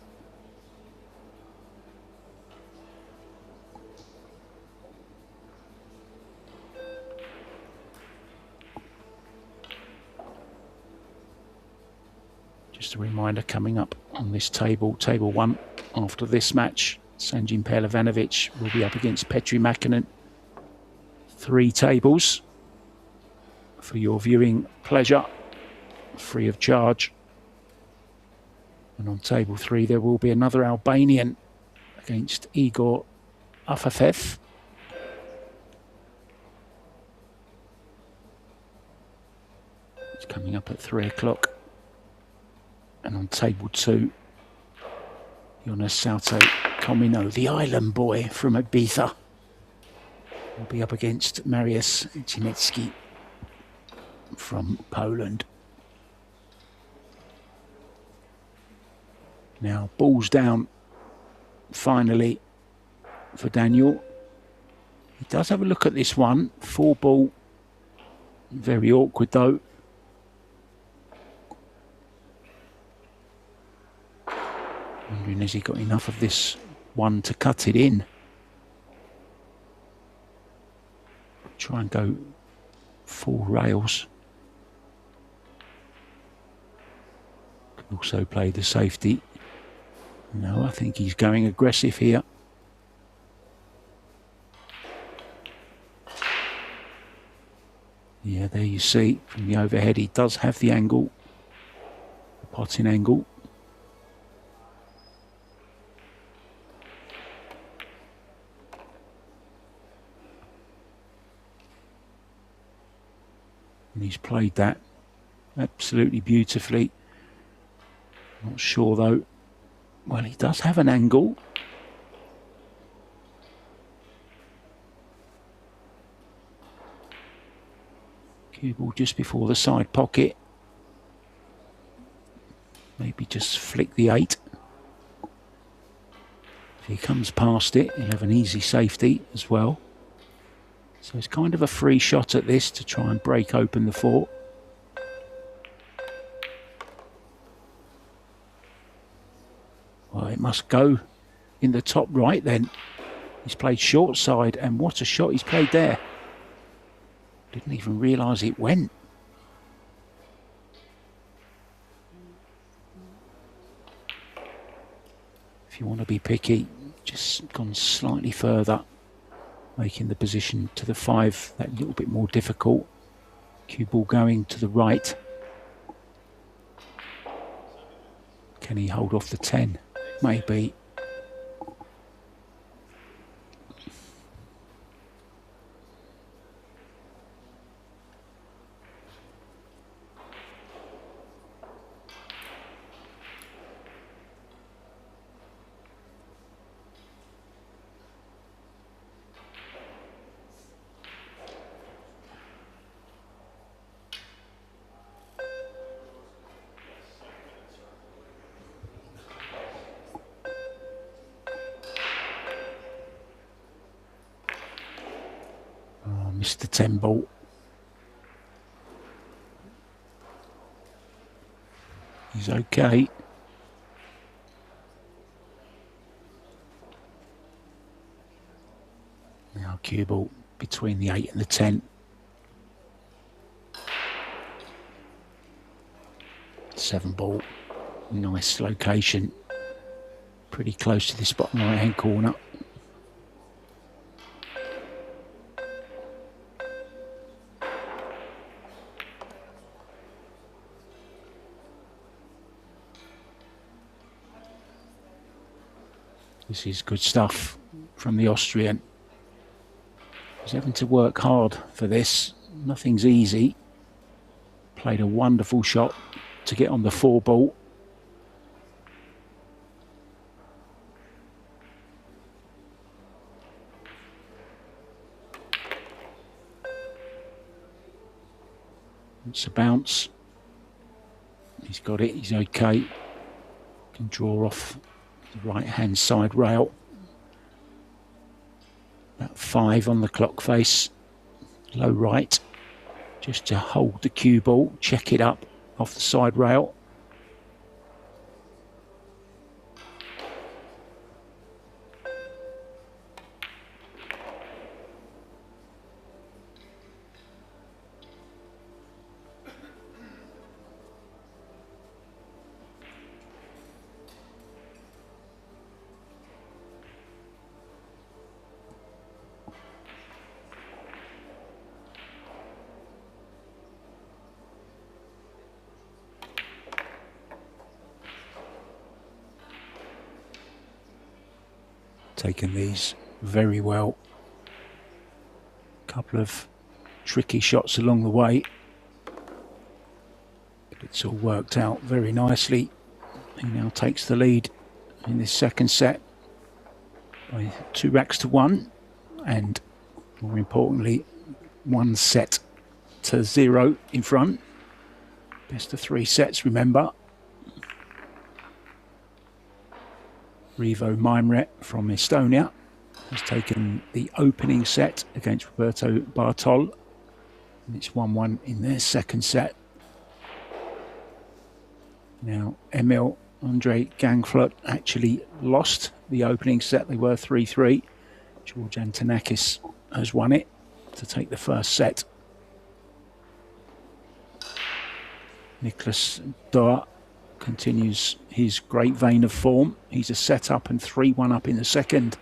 Just a reminder, coming up on this table, table 1, after this match, Sanjin Perlevanovic will be up against Petri Mäkinen. 3 tables for your viewing pleasure, free of charge. And on table 3, there will be another Albanian against Igor Afafev. It's coming up at 3 o'clock. And on table 2, Jonas Saute Komino, the island boy from Ibiza, will be up against Mariusz Cimecki from Poland. Now, balls down finally for Daniel. He does have a look at this one. 4 ball, very awkward though. Wondering, has he got enough of this one to cut it in? Try and go full rails. Can also play the safety. No, I think he's going aggressive here. Yeah, there you see from the overhead, he does have the angle, the potting angle. And he's played that absolutely beautifully. Not sure though. Well, he does have an angle. Cue ball just before the side pocket. Maybe just flick the 8. If he comes past it, he'll have an easy safety as well. So it's kind of a free shot at this to try and break open the 4. Well, it must go in the top right then. He's played short side, and what a shot he's played there. Didn't even realise it went. If you want to be picky, just gone slightly further, making the position to the 5 that little bit more difficult. Cue ball going to the right. Can he hold off the 10? Maybe. Mr. 10 ball. He's okay. Now cue ball between the 8 and the 10. 7 ball. Nice location. Pretty close to this bottom right hand corner. This is good stuff from the Austrian. He's having to work hard for this. Nothing's easy. Played a wonderful shot to get on the 4 ball. It's a bounce. He's got it. He's okay. Can draw off The right-hand side rail. About 5 on the clock face. Low right. Just to hold the cue ball. Check it up off the side rail. Taken these very well. Couple of tricky shots along the way, but it's all worked out very nicely. He now takes the lead in this second set by 2 racks to 1, and more importantly 1 set to 0 in front. Best of 3 sets, remember. Rivo Maimret from Estonia has taken the opening set against Roberto Bartol, and it's 1-1 in their second set. Now Emil Andre Gangflot actually lost the opening set. They were 3-3. George Antonakis has won it to take the first set. Nicholas Doa continues his great vein of form. He's a set up and 3-1 up in the second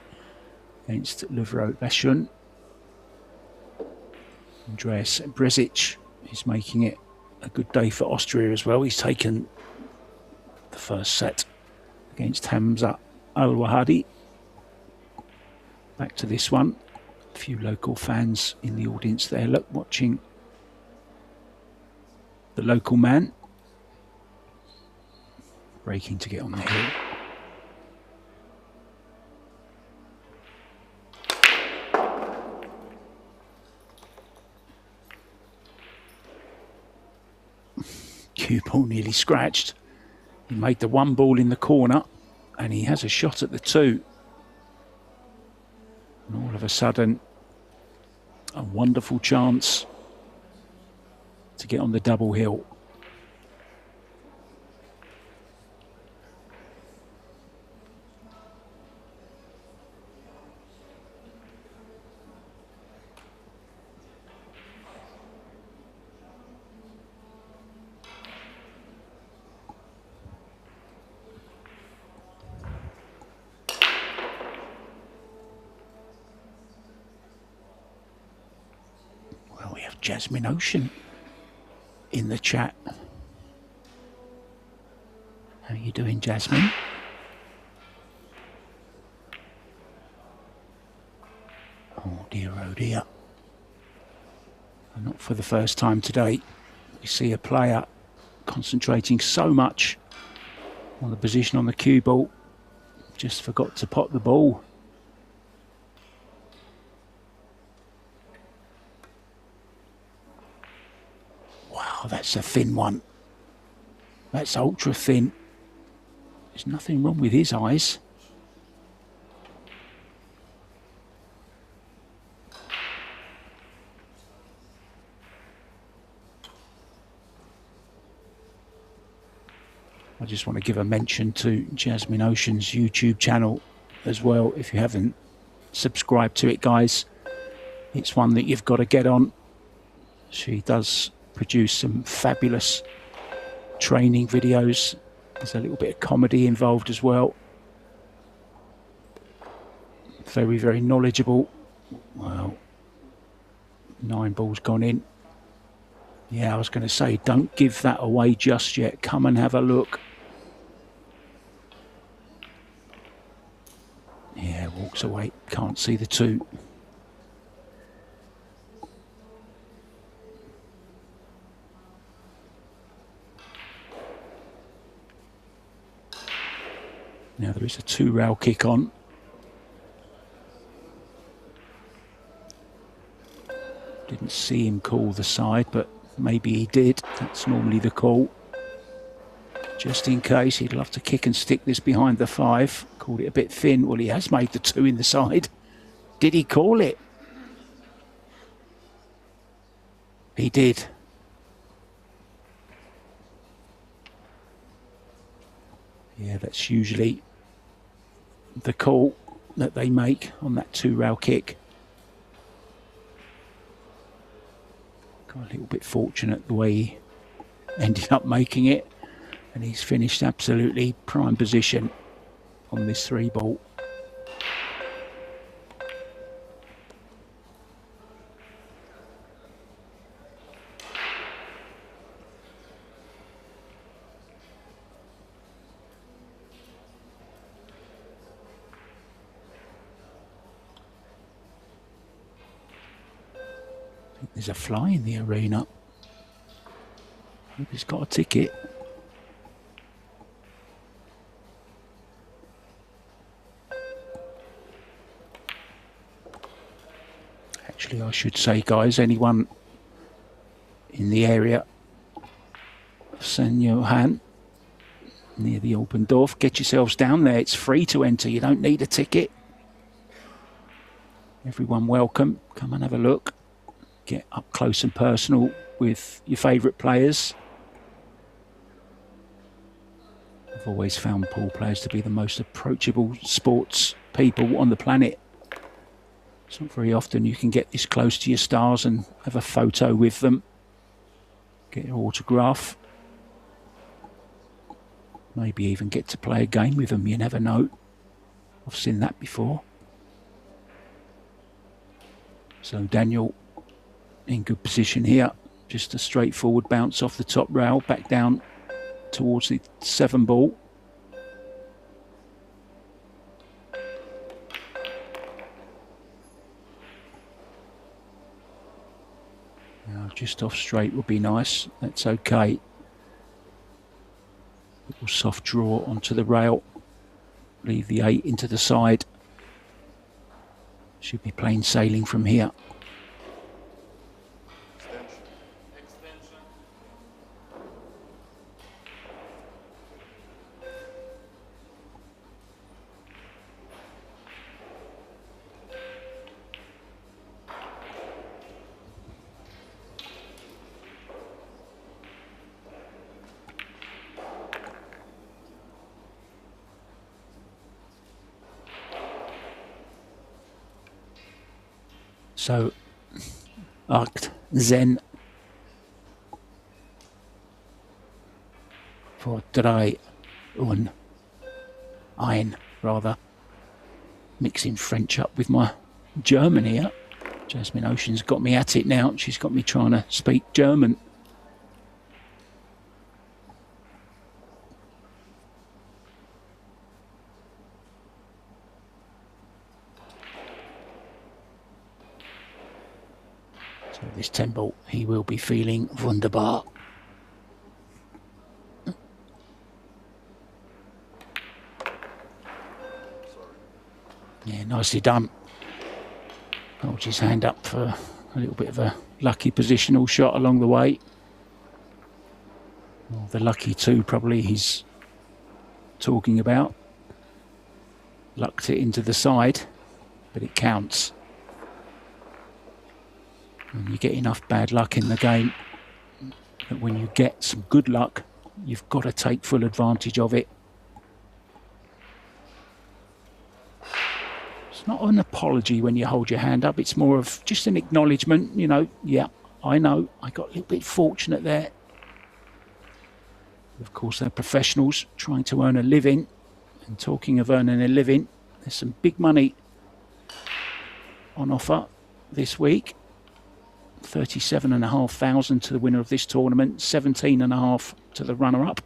against Livro Veshun. Andreas Brezic is making it a good day for Austria as well. He's taken the first set against Hamza Al-Wahadi. Back to this one. A few local fans in the audience there, look, watching the local man. Breaking to get on the hill. Cue ball nearly scratched. He made the 1 ball in the corner and he has a shot at the 2. And all of a sudden, a wonderful chance to get on the double hill. Jasmine Ocean in the chat. How you doing, Jasmine? Oh dear. And not for the first time today. We see a player concentrating so much on the position on the cue ball, just forgot to pot the ball. Wow, that's a thin one. That's ultra thin. There's nothing wrong with his eyes. I just want to give a mention to Jasmine Ocean's YouTube channel as well. If you haven't subscribed to it, guys, it's one that you've got to get on. She does produce some fabulous training videos. There's a little bit of comedy involved as well. Very, very knowledgeable. Well, 9 balls gone in. Yeah, I was going to say, don't give that away just yet. Come and have a look. Yeah, walks away. Can't see the 2. Now there is a 2-rail kick on. Didn't see him call the side, but maybe he did. That's normally the call. Just in case, he'd love to kick and stick this behind the 5. Called it a bit thin. Well, he has made the 2 in the side. Did he call it? He did. Yeah, that's usually the call that they make on that 2-rail kick. Got a little bit fortunate the way he ended up making it. And he's finished absolutely prime position on this 3 ball. I think there's a fly in the arena. Hope he's got a ticket. Actually, I should say, guys, anyone in the area of St. Johann, near the Alpendorf, get yourselves down there. It's free to enter. You don't need a ticket. Everyone welcome. Come and have a look. Get up close and personal with your favourite players. I've always found pool players to be the most approachable sports people on the planet. It's not very often you can get this close to your stars and have a photo with them. Get your autograph. Maybe even get to play a game with them, you never know. I've seen that before. So Daniel in good position here. Just a straightforward bounce off the top rail, back down towards the 7 ball. Just off straight would be nice. That's okay. Little soft draw onto the rail. Leave the 8 into the side. Should be plain sailing from here. So, Acht Zen for 3 und 1, rather. Mixing French up with my German here. Jasmine Ocean's got me at it now. She's got me trying to speak German. So this 10 ball, he will be feeling wunderbar. Yeah, nicely done. Holds his hand up for a little bit of a lucky positional shot along the way. Well, the lucky 2 probably he's talking about. Lucked it into the side, but it counts. And you get enough bad luck in the game that when you get some good luck, you've got to take full advantage of it. It's not an apology when you hold your hand up. It's more of just an acknowledgement, you know, yeah, I know, I got a little bit fortunate there. Of course, they're professionals trying to earn a living. And talking of earning a living, there's some big money on offer this week. 37,500 to the winner of this tournament, 17,500 to the runner-up.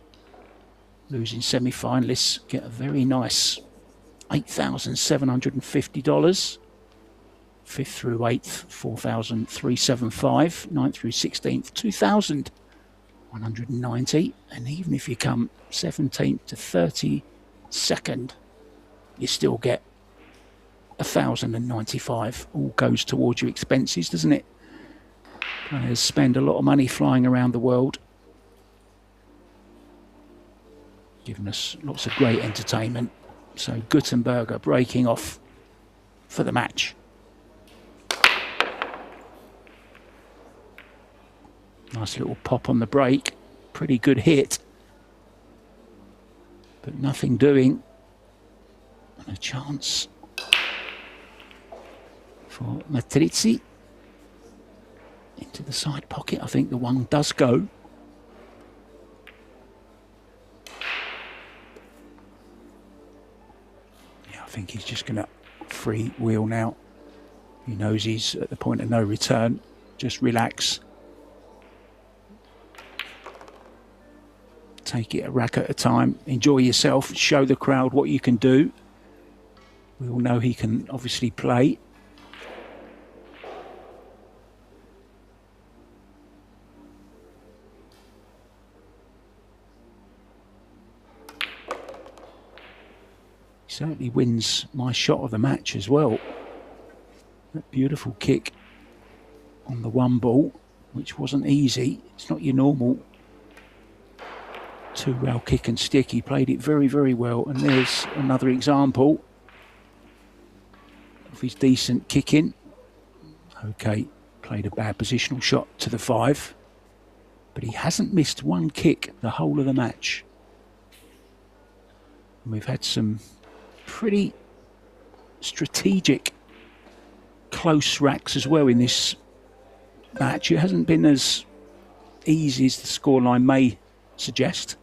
Losing semi-finalists get a very nice $8,750. 5th through 8th, 4,375. 9th through 16th, 2,190. And even if you come 17th to 32nd, you still get 1,095. All goes towards your expenses, doesn't it? Players spend a lot of money flying around the world. giving us lots of great entertainment. So Gutenberger breaking off for the match. Nice little pop on the break. Pretty good hit. But nothing doing. And a chance for MATRIZI. Into the side pocket. I think the one does go. Yeah, I think he's just going to free wheel now. He knows he's at the point of no return. Just relax. Take it a rack at a time. Enjoy yourself. Show the crowd what you can do. We all know he can obviously play. He certainly wins my shot of the match as well. That beautiful kick on the one ball, which wasn't easy. It's not your normal two-rail kick and stick. He played it very, very well. And there's another example of his decent kicking. Okay, played a bad positional shot to the 5, but he hasn't missed one kick the whole of the match. And we've had some pretty strategic close racks as well in this match. It hasn't been as easy as the scoreline may suggest.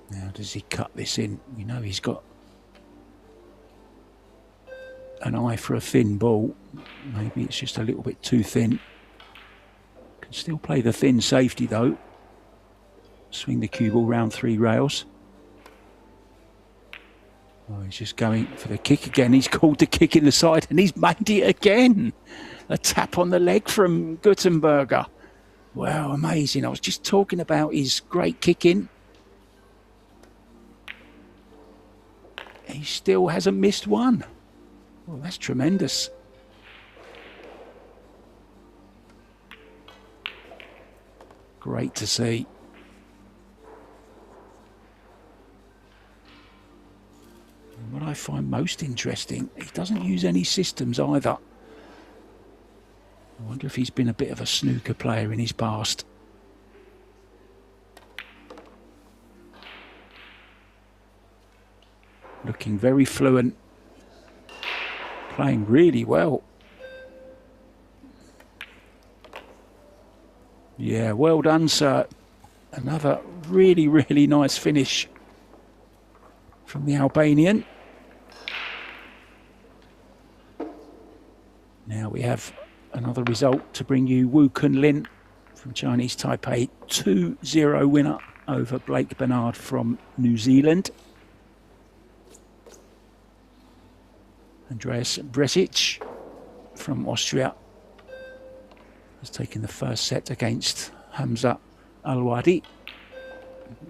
Now, does he cut this in? We know he's got an eye for a thin ball. Maybe it's just a little bit too thin. Can still play the thin safety though. Swing the cue ball round 3 rails. Oh, he's just going for the kick again. He's called the kick in the side and he's made it again. A tap on the leg from Gutenberger. Wow, amazing. I was just talking about his great kicking. He still hasn't missed one. Well, that's tremendous. Great to see. And what I find most interesting, he doesn't use any systems either. I wonder if he's been a bit of a snooker player in his past. Looking very fluent. Playing really well. Yeah, well done, sir. Another really, really nice finish from the Albanian. Now we have another result to bring you. Wu Kunlin from Chinese Taipei, 2-0 winner over Blake Bernard from New Zealand. Andreas Bresic from Austria has taken the first set against Hamza Alwadi,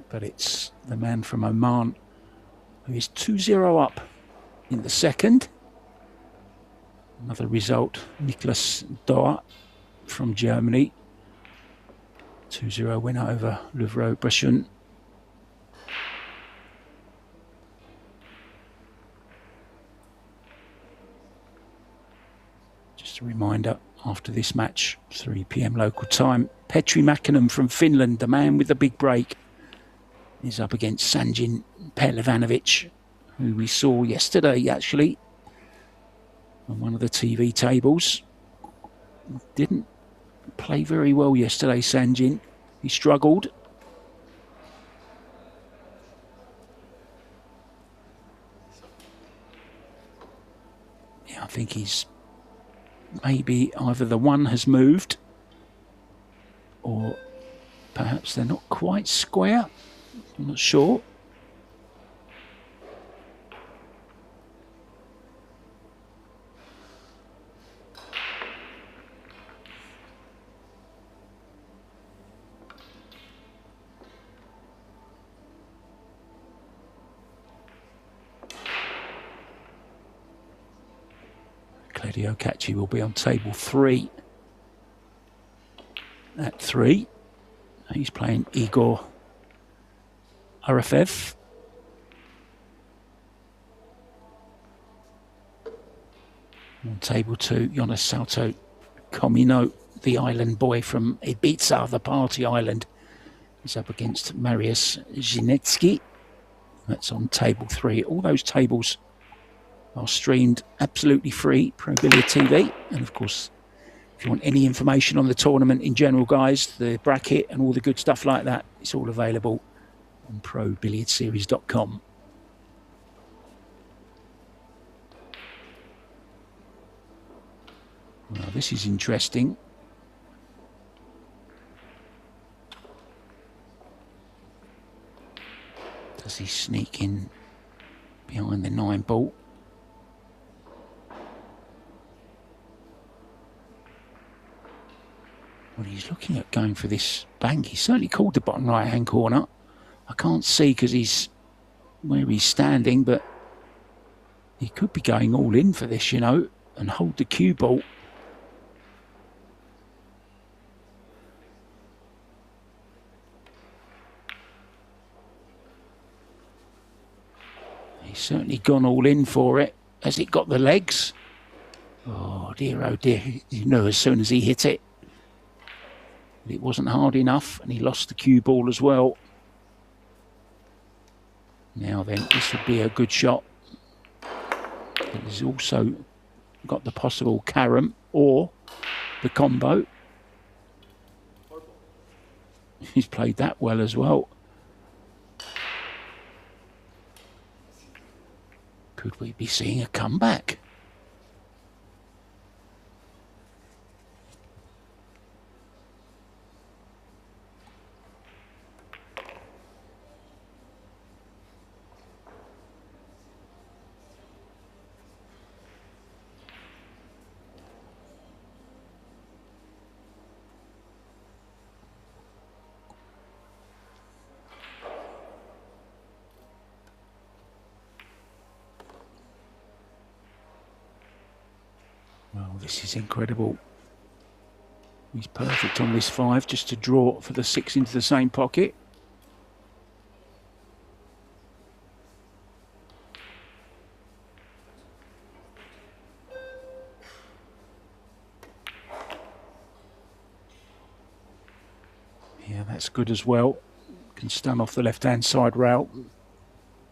but it's the man from Oman who is 2-0 up in the second. Another result, Niklas Dohr from Germany, 2-0 winner over Luvro Brashun. Just a reminder, after this match, 3 PM local time, Petri Mäkinen from Finland, the man with the big break, is up against Sanjin Pelevanovic, who we saw yesterday actually on one of the TV tables. Didn't play very well yesterday, Sanjin. He struggled. Yeah, I think he's maybe either the one has moved or perhaps they're not quite square. I'm not sure. Claudio Cacci will be on table 3 at 3. He's playing Igor Arafev. On table 2, Jonas Salto Comino, the island boy from Ibiza, the party island. He's up against Mariusz Zinecki. That's on table 3. All those tables are streamed absolutely free, Pro Billiard TV. And of course, if you want any information on the tournament in general, guys, the bracket and all the good stuff like that, it's all available on ProBilliardSeries.com. Well, this is interesting. Does he sneak in behind the 9 ball? Well, he's looking at going for this bank. He certainly called the bottom right-hand corner. I can't see because he's where he's standing, but he could be going all in for this, you know, and hold the cue ball. He's certainly gone all in for it. Has it got the legs? Oh dear, you know, as soon as he hit it. It wasn't hard enough, and he lost the cue ball as well. Now then, this would be a good shot. But he's also got the possible carom or the combo. He's played that well as well. Could we be seeing a comeback? Well, this is incredible. He's perfect on this 5, just to draw for the 6 into the same pocket. Yeah, that's good as well. Can stun off the left-hand side rail.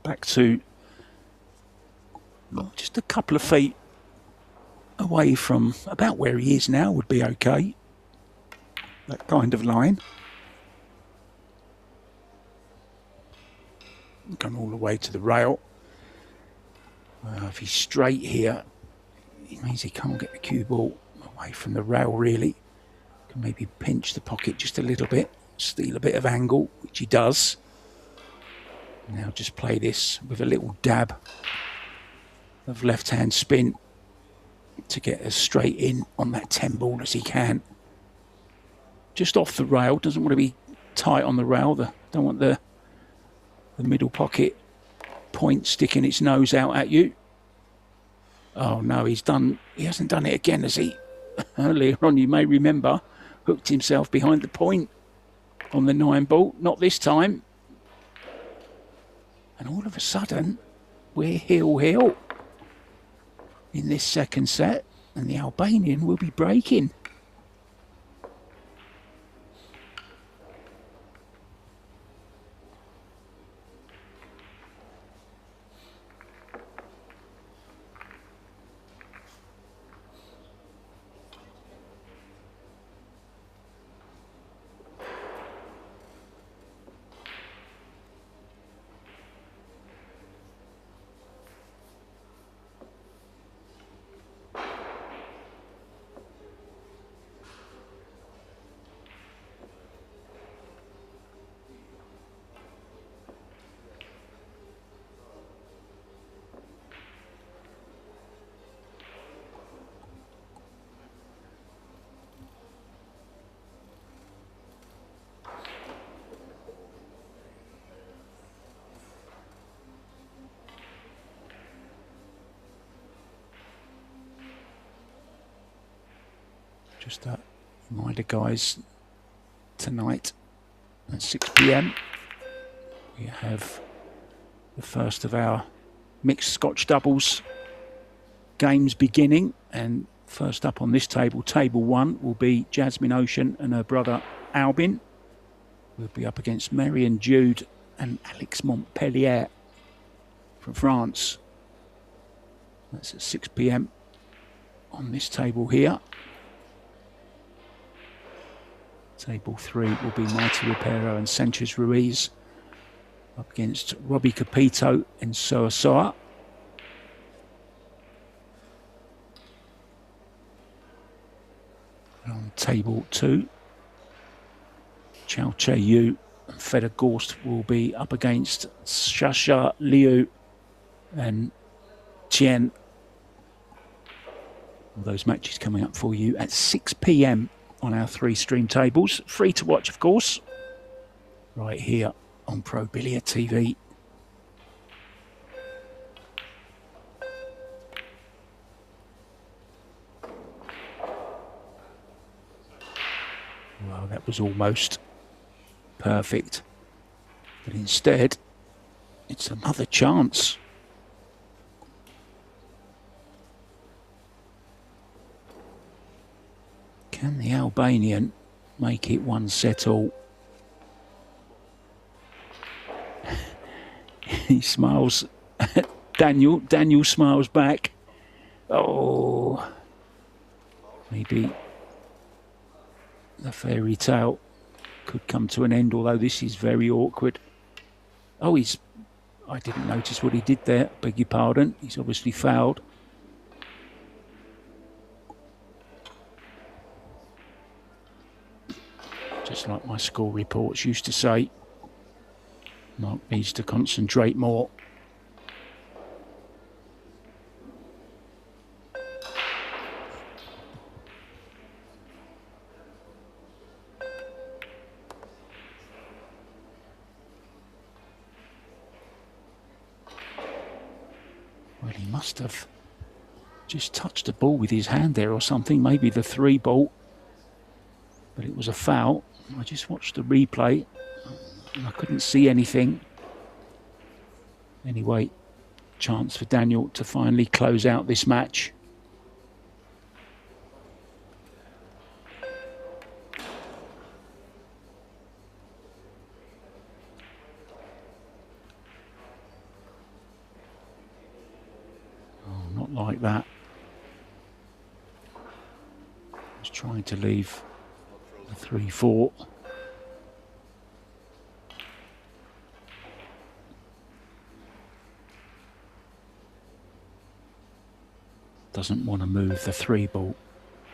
Back to just a couple of feet away from about where he is now would be okay. That kind of line. Gone all the way to the rail. If he's straight here, it means he can't get the cue ball away from the rail really. Can maybe pinch the pocket just a little bit, steal a bit of angle, which he does. Now just play this with a little dab of left-hand spin to get as straight in on that 10 ball as he can. Just off the rail, doesn't want to be tight on the rail. Don't want the middle pocket point sticking its nose out at you. Oh no, he hasn't done it again, has he? Earlier on, you may remember, hooked himself behind the point on the 9 ball. Not this time. And all of a sudden, we're heel in this second set, and the Albanian will be breaking. Just a reminder, guys, tonight at 6 p.m. we have the first of our mixed Scotch doubles games beginning, and first up on this table, table 1, will be Jasmine Ocean and her brother Albin. We'll be up against Marion Jude and Alex Montpellier from France. That's at 6 p.m. on this table here. Table 3 will be Mighty Reparo and Sanchez Ruiz up against Robbie Capito and Soa Soa. And on table 2, Chao Che Yu and Feder Gorst will be up against Shasha Liu and Tien. All those matches coming up for you at 6 p.m. on our 3 stream tables. Free to watch, of course, right here on Pro Billiard TV. Well, that was almost perfect. But instead, it's another chance. Can the Albanian make it 1 set all? He smiles. Daniel smiles back. Oh, maybe the fairy tale could come to an end, although this is very awkward. Oh, I didn't notice what he did there. Beg your pardon. He's obviously fouled. Just like my school reports used to say, Mark needs to concentrate more. Well, he must have just touched the ball with his hand there or something, maybe the 3 ball, but it was a foul. I just watched the replay and I couldn't see anything. Anyway, chance for Daniel to finally close out this match. Oh, not like that. Just trying to leave the 3-4. Doesn't want to move the 3 ball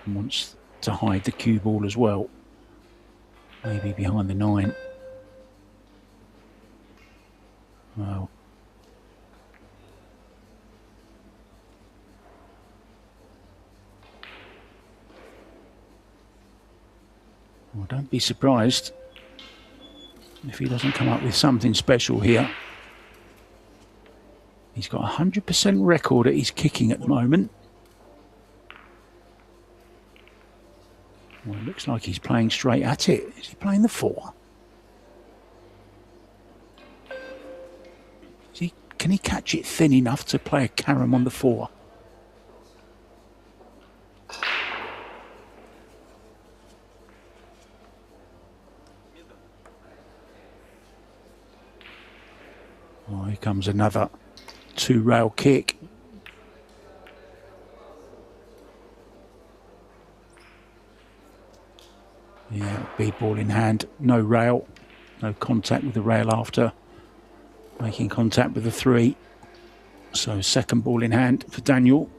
and wants to hide the cue ball as well. Maybe behind the 9. Well, don't be surprised if he doesn't come up with something special here. He's got a 100% record at his kicking at the moment. Well, it looks like he's playing straight at it. Is he playing the 4? Can he catch it thin enough to play a carom on the 4? Oh, here comes another 2-rail kick. Yeah, B ball in hand, no rail, no contact with the rail after making contact with the 3. So second ball in hand for Daniel.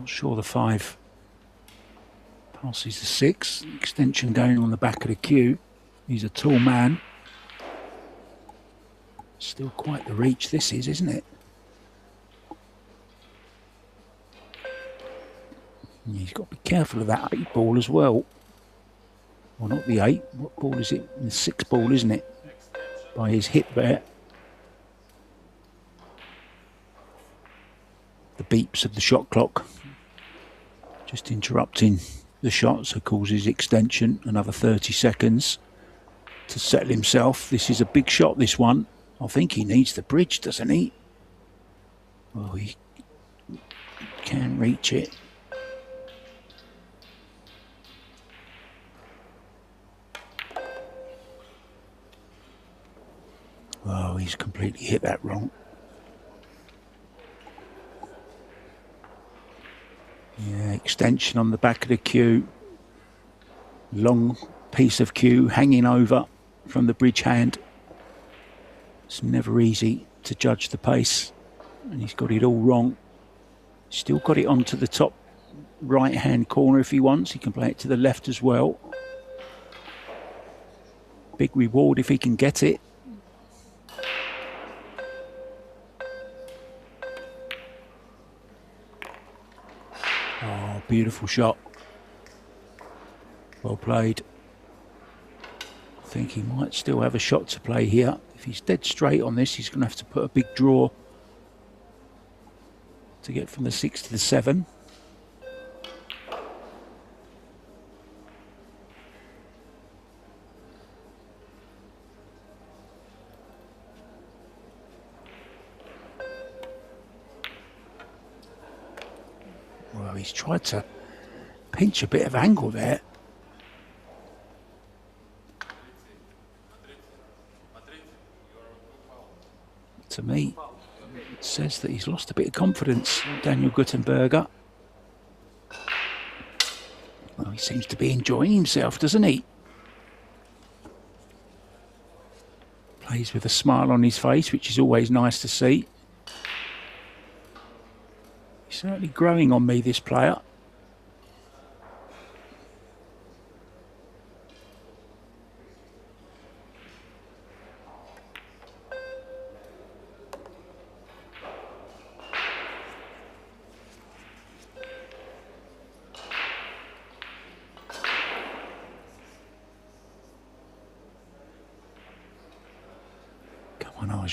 Not sure the 5 passes the 6. Extension going on the back of the cue. He's a tall man. Still quite the reach this is, isn't it? And he's got to be careful of that 8 ball as well. Well, not the 8. What ball is it? The 6 ball, isn't it? By his hip there. The beeps of the shot clock just interrupting the shot, so causes extension. Another 30 seconds to settle himself. This is a big shot, this one. I think he needs the bridge, doesn't he? Oh, he can reach it. Oh, he's completely hit that wrong. Yeah, extension on the back of the cue. Long piece of cue hanging over from the bridge hand. It's never easy to judge the pace, and he's got it all wrong. Still got it onto the top right hand corner if he wants. He can play it to the left as well. Big reward if he can get it. Oh, beautiful shot. Well played. I think he might still have a shot to play here. If he's dead straight on this, he's going to have to put a big draw to get from the 6 to the 7. Well, he's tried to pinch a bit of angle there. To me, it says that he's lost a bit of confidence, Daniel Gutenberger. Well, he seems to be enjoying himself, doesn't he? Plays with a smile on his face, which is always nice to see. He's certainly growing on me, this player.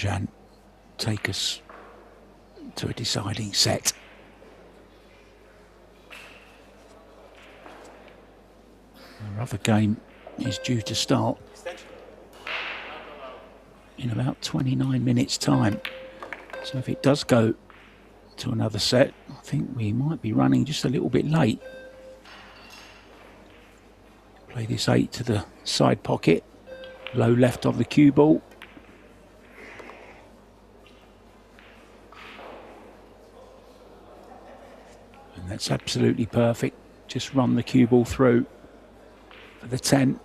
Johann, take us to a deciding set. Our other game is due to start in about 29 minutes time. So if it does go to another set, I think we might be running just a little bit late. Play this 8 to the side pocket, low left of the cue ball. That's absolutely perfect. Just run the cue ball through for the 10.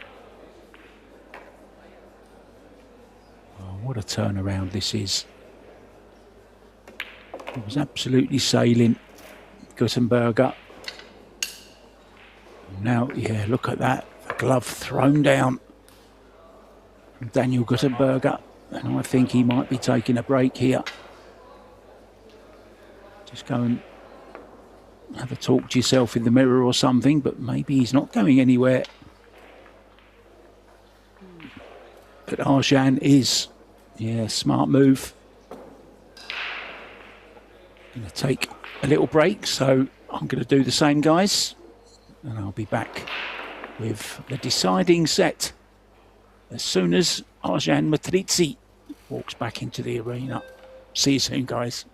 Oh, what a turnaround this is. It was absolutely sailing, Gutenberger. Now, yeah, look at that. The glove thrown down from Daniel Gutenberger. And I think he might be taking a break here. Just go and have a talk to yourself in the mirror or something, but maybe he's not going anywhere. But Johann is, yeah, smart move. Going to take a little break, so I'm going to do the same, guys. And I'll be back with the deciding set as soon as Johann MATRIZI walks back into the arena. See you soon, guys.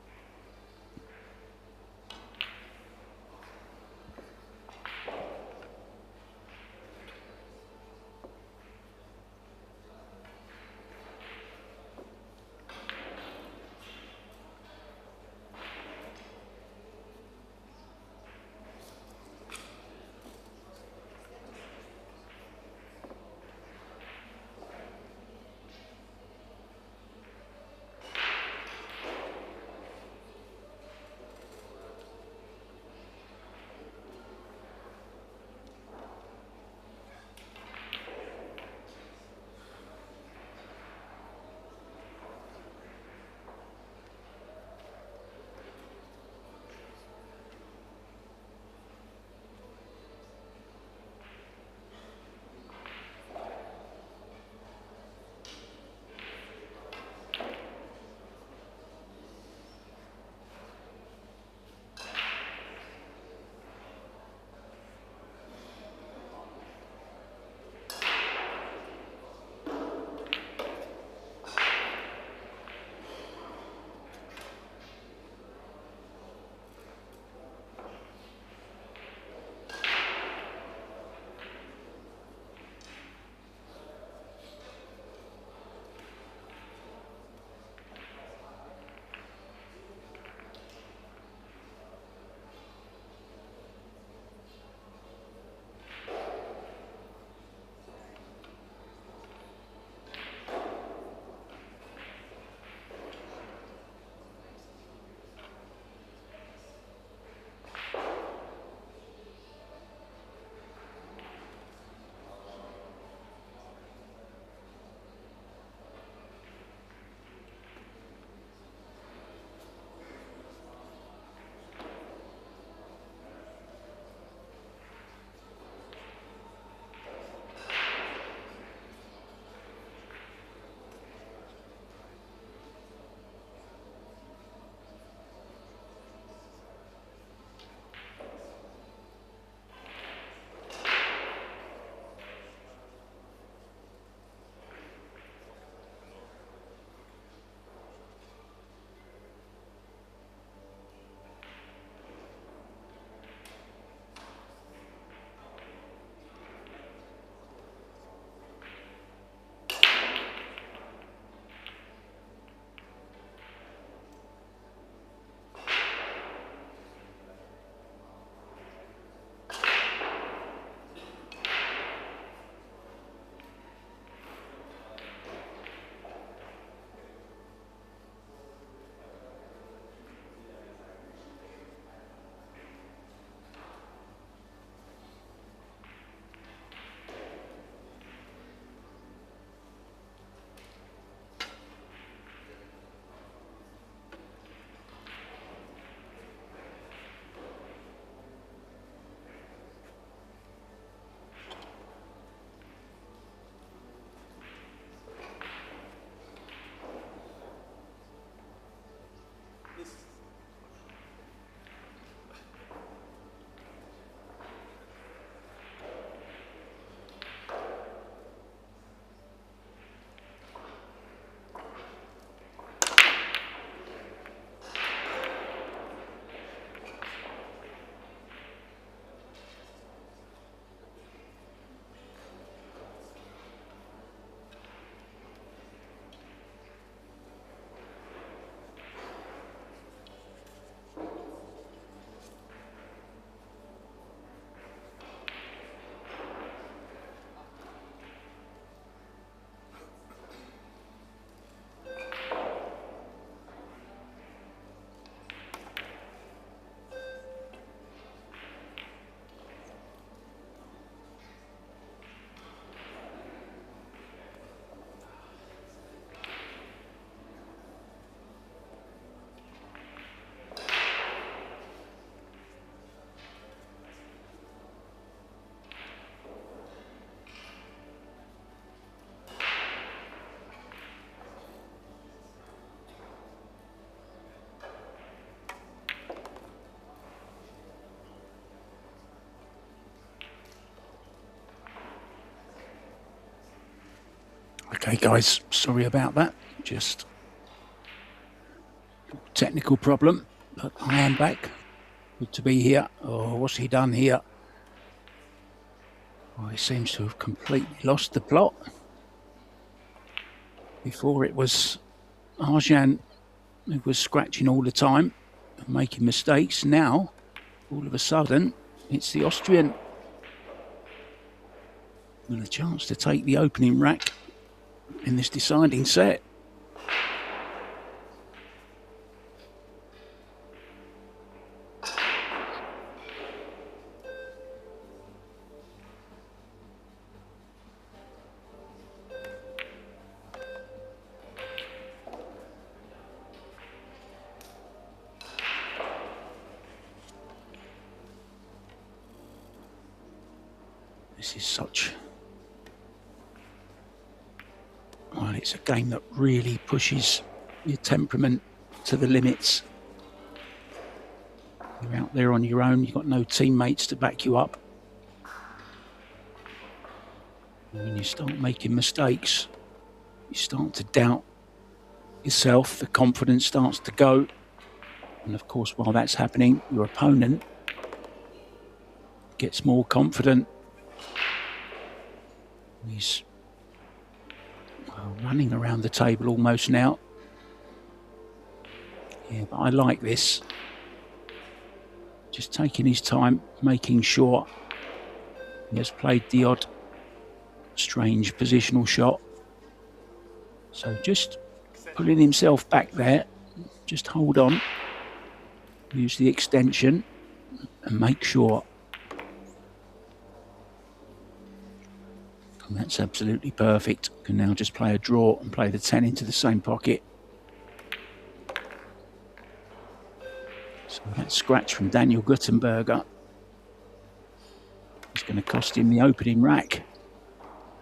Okay, guys, sorry about that. Just technical problem, but I am back. Good to be here. Oh, what's he done here? Oh, he seems to have completely lost the plot. Before it was Johann who was scratching all the time and making mistakes. Now, all of a sudden, it's the Austrian with a chance to take the opening rack in this deciding set. This is such... Well, it's a game that really pushes your temperament to the limits. You're out there on your own, you've got no teammates to back you up. And when you start making mistakes, you start to doubt yourself, the confidence starts to go. And of course, while that's happening, your opponent gets more confident. He's running around the table almost now. Yeah, but I like this. Just taking his time, making sure he has played the odd strange positional shot. So just pulling himself back there. Just hold on. Use the extension and make sure. And that's absolutely perfect. Can now just play a draw and play the 10 into the same pocket. So that scratch from Daniel Gutenberger is going to cost him the opening rack.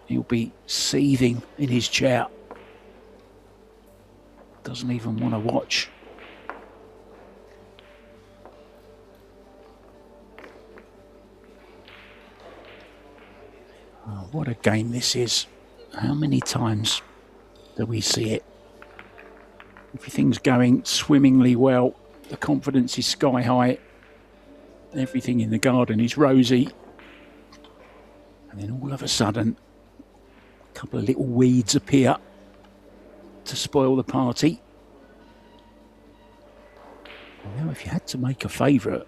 He'll be seething in his chair. Doesn't even want to watch. Oh, what a game this is. How many times do we see it? Everything's going swimmingly well. The confidence is sky high. Everything in the garden is rosy. And then all of a sudden, a couple of little weeds appear to spoil the party. And now if you had to make a favourite,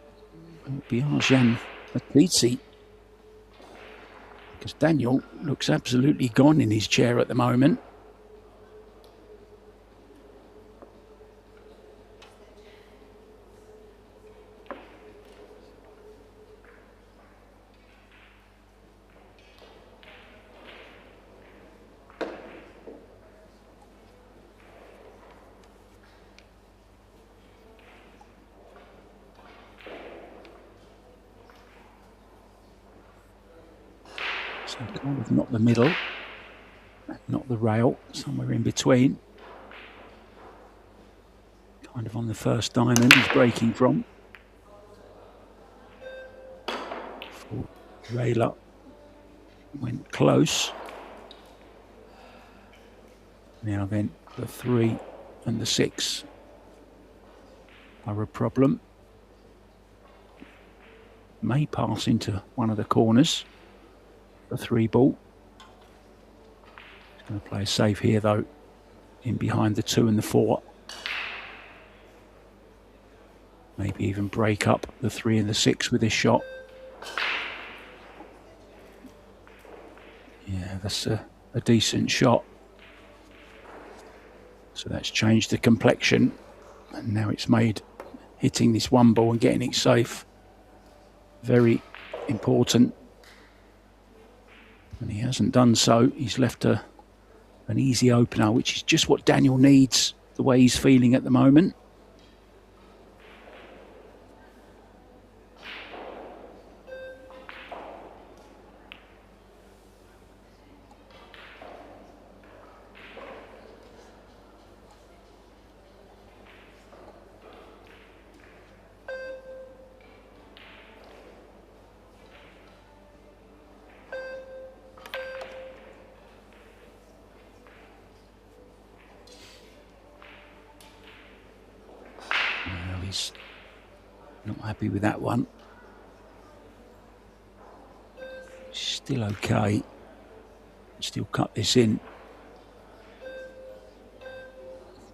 it would be Johann MATRIZI. Because Daniel looks absolutely gone in his chair at the moment. So kind of not the middle, not the rail, somewhere in between. Kind of on the first diamond he's breaking from. Railer went close. Now then, the 3 and the 6 are a problem. May pass into one of the corners. The 3 ball. He's going to play safe here though, in behind the 2 and the 4. Maybe even break up the 3 and the 6 with this shot. Yeah, that's a decent shot. So that's changed the complexion. And now it's made hitting this 1 ball and getting it safe very important. And he hasn't done so. He's left an easy opener, which is just what Daniel needs, the way he's feeling at the moment. he's not happy with that one. Still okay. Still cut this in.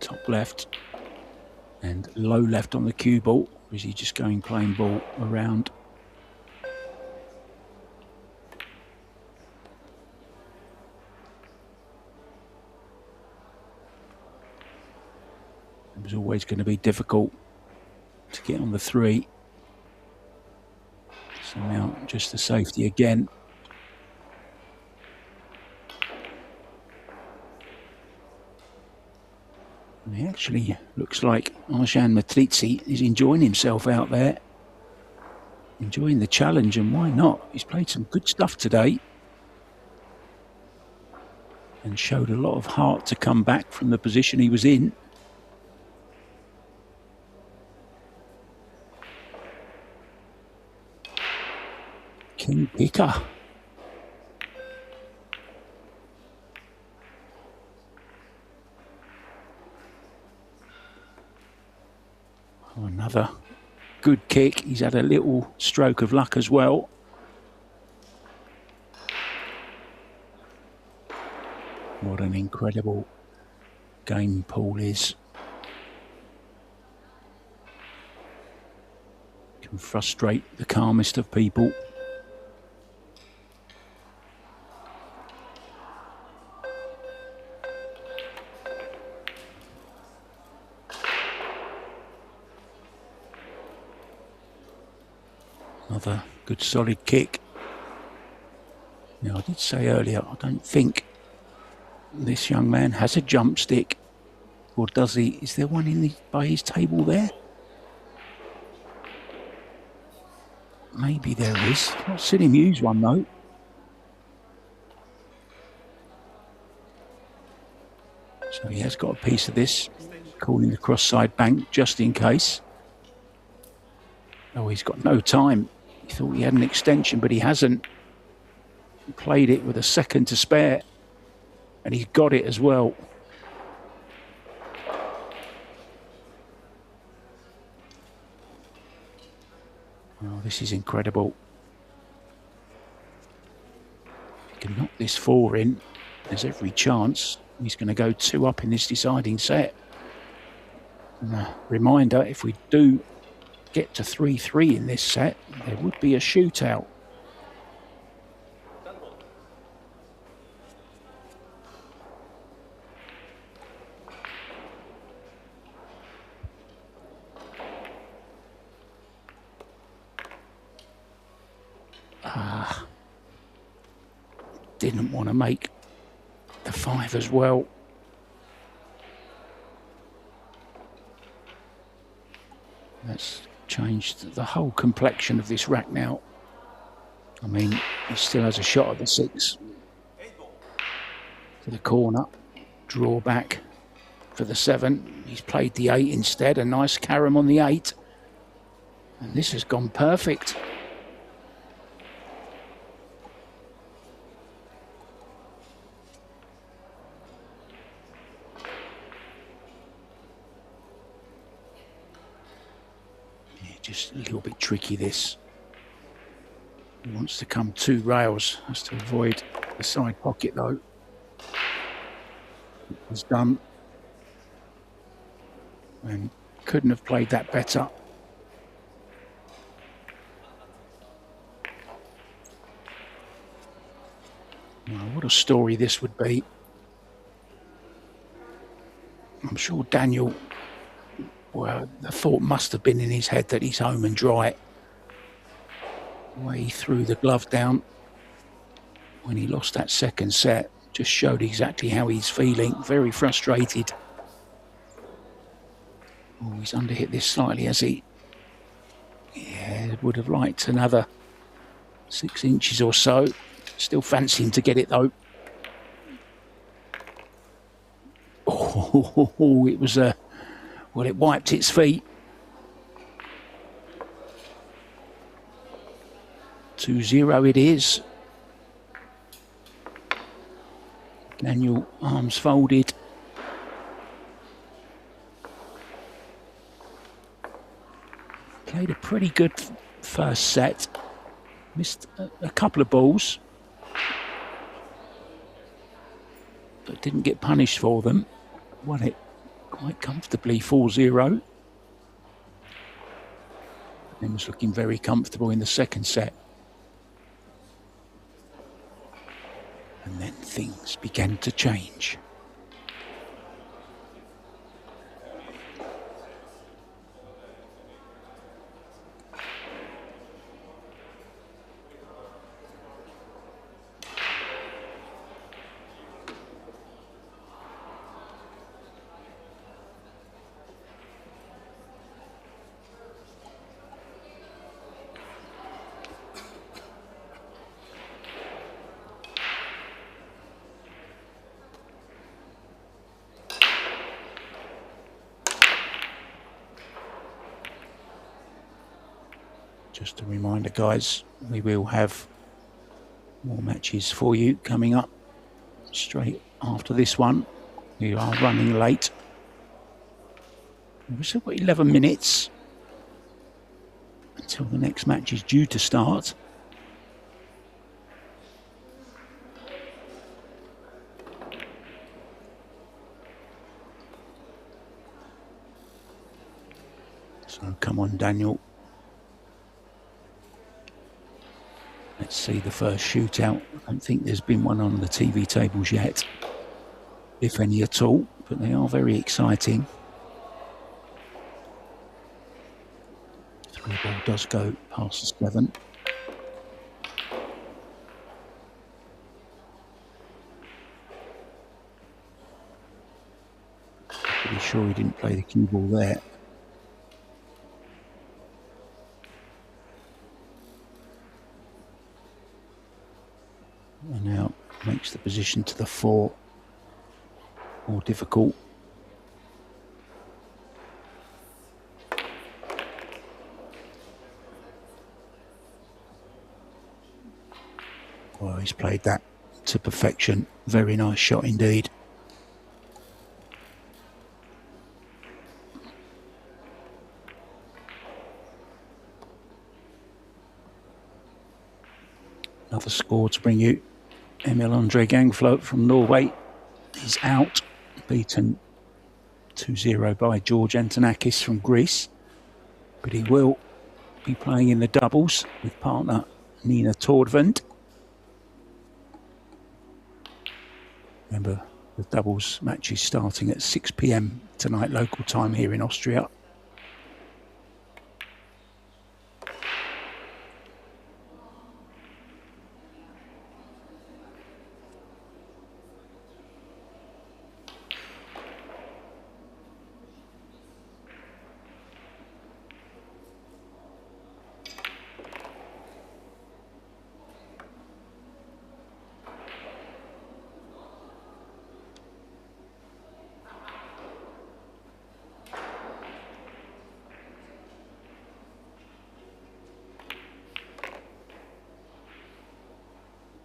Top left and low left on the cue ball. Or is he just going plain ball around? It was always going to be difficult to get on the 3. So now just the safety again. And it actually looks like Johann MATRIZI is enjoying himself out there. Enjoying the challenge, and why not? He's played some good stuff today. And showed a lot of heart to come back from the position he was in. King Picker. Oh, another good kick. He's had a little stroke of luck as well. What an incredible game pool is. Can frustrate the calmest of people. Another good solid kick. Now, I did say earlier, I don't think this young man has a jump stick. Or does he? Is there one by his table there? Maybe there is. I've not seen him use one though. So he has got a piece of this. Calling the cross-side bank just in case. Oh, he's got no time. He thought he had an extension, but he hasn't. He played it with a second to spare. And he's got it as well. Oh, this is incredible. If he can knock this 4 in, there's every chance he's going to go 2 up in this deciding set. And a reminder, if we do get to 3-3 in this set, there would be a shootout. Didn't want to make the 5 as well. That's changed the whole complexion of this rack now. I mean, he still has a shot at the 6. To the corner. Draw back for the 7. He's played the 8 instead. A nice carom on the 8. And this has gone perfect. Just a little bit tricky, this. He wants to come 2 rails. Has to avoid the side pocket, though. It was done. And couldn't have played that better. Well, what a story this would be. I'm sure Daniel... Well, the thought must have been in his head that he's home and dry. The way he threw the glove down when he lost that second set just showed exactly how he's feeling. Very frustrated. Oh, he's underhit this slightly, has he? Yeah, would have liked another 6 inches or so. Still fancy him to get it, though. Oh, it was a... Well, it wiped its feet. 2-0 it is. Daniel, arms folded. pretty good first set. Missed a couple of balls, but didn't get punished for them. Won it quite comfortably, 4-0. And was looking very comfortable in the second set. And then things began to change. Just a reminder, guys, we will have more matches for you coming up straight after this one. We are running late. We've still got 11 minutes until the next match is due to start. So come on, Daniel. Let's see the first shootout. I don't think there's been one on the TV tables yet, if any at all, but they are very exciting. 3 ball does go past the 7. Pretty sure he didn't play the cue ball there. And now makes the position to the 4 more difficult. Well, he's played that to perfection. Very nice shot indeed. Another score to bring you. Emil Andre Gangflot from Norway is out, beaten 2-0 by George Antonakis from Greece. But he will be playing in the doubles with partner Nina Tordvend. Remember, the doubles match is starting at 6 p.m. tonight, local time here in Austria.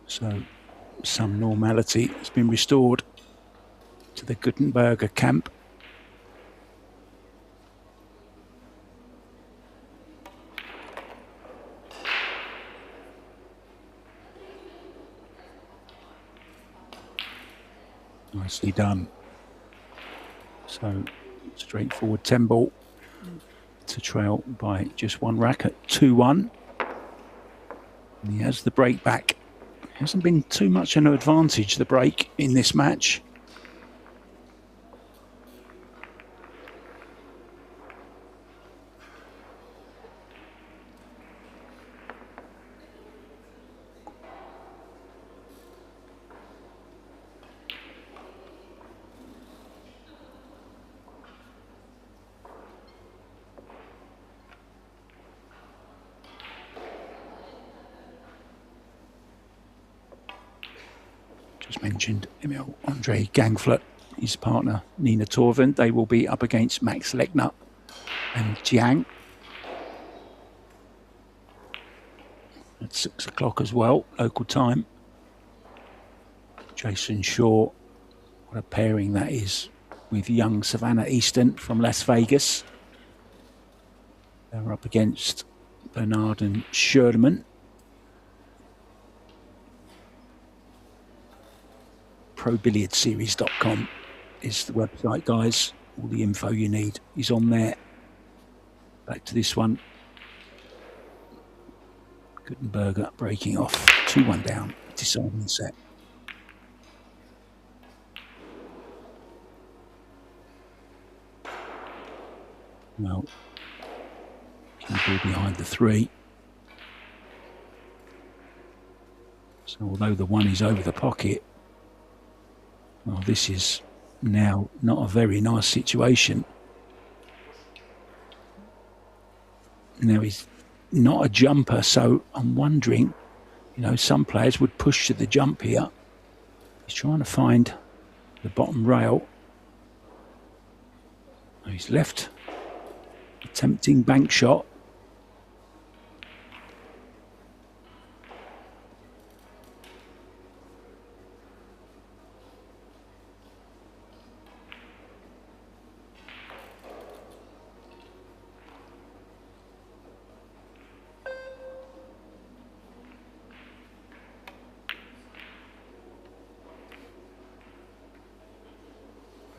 So some normality has been restored to the GUTENBERGER camp. Nicely done. So straightforward 10 ball to trail by just 1 rack at 2-1. And he has the break back. Hasn't been too much an advantage, the break, in this match. Mentioned Emil Andre Gangflot, his partner Nina Torvend. They will be up against Max Lechner and Jiang at 6 o'clock as well, local time. Jason Shaw, what a pairing that is with young Savannah Easton from Las Vegas. They're up against Bernard and Sherman. ProBilliardSeries.com is the website, guys. All the info you need is on there. Back to this one. Gutenberger breaking off. 2-1 down. Deciding set. Well, can go behind the 3. So although the 1 is over the pocket, well, this is now not a very nice situation. Now he's not a jumper, so I'm wondering, you know, some players would push to the jump here. He's trying to find the bottom rail. He's left. Tempting bank shot.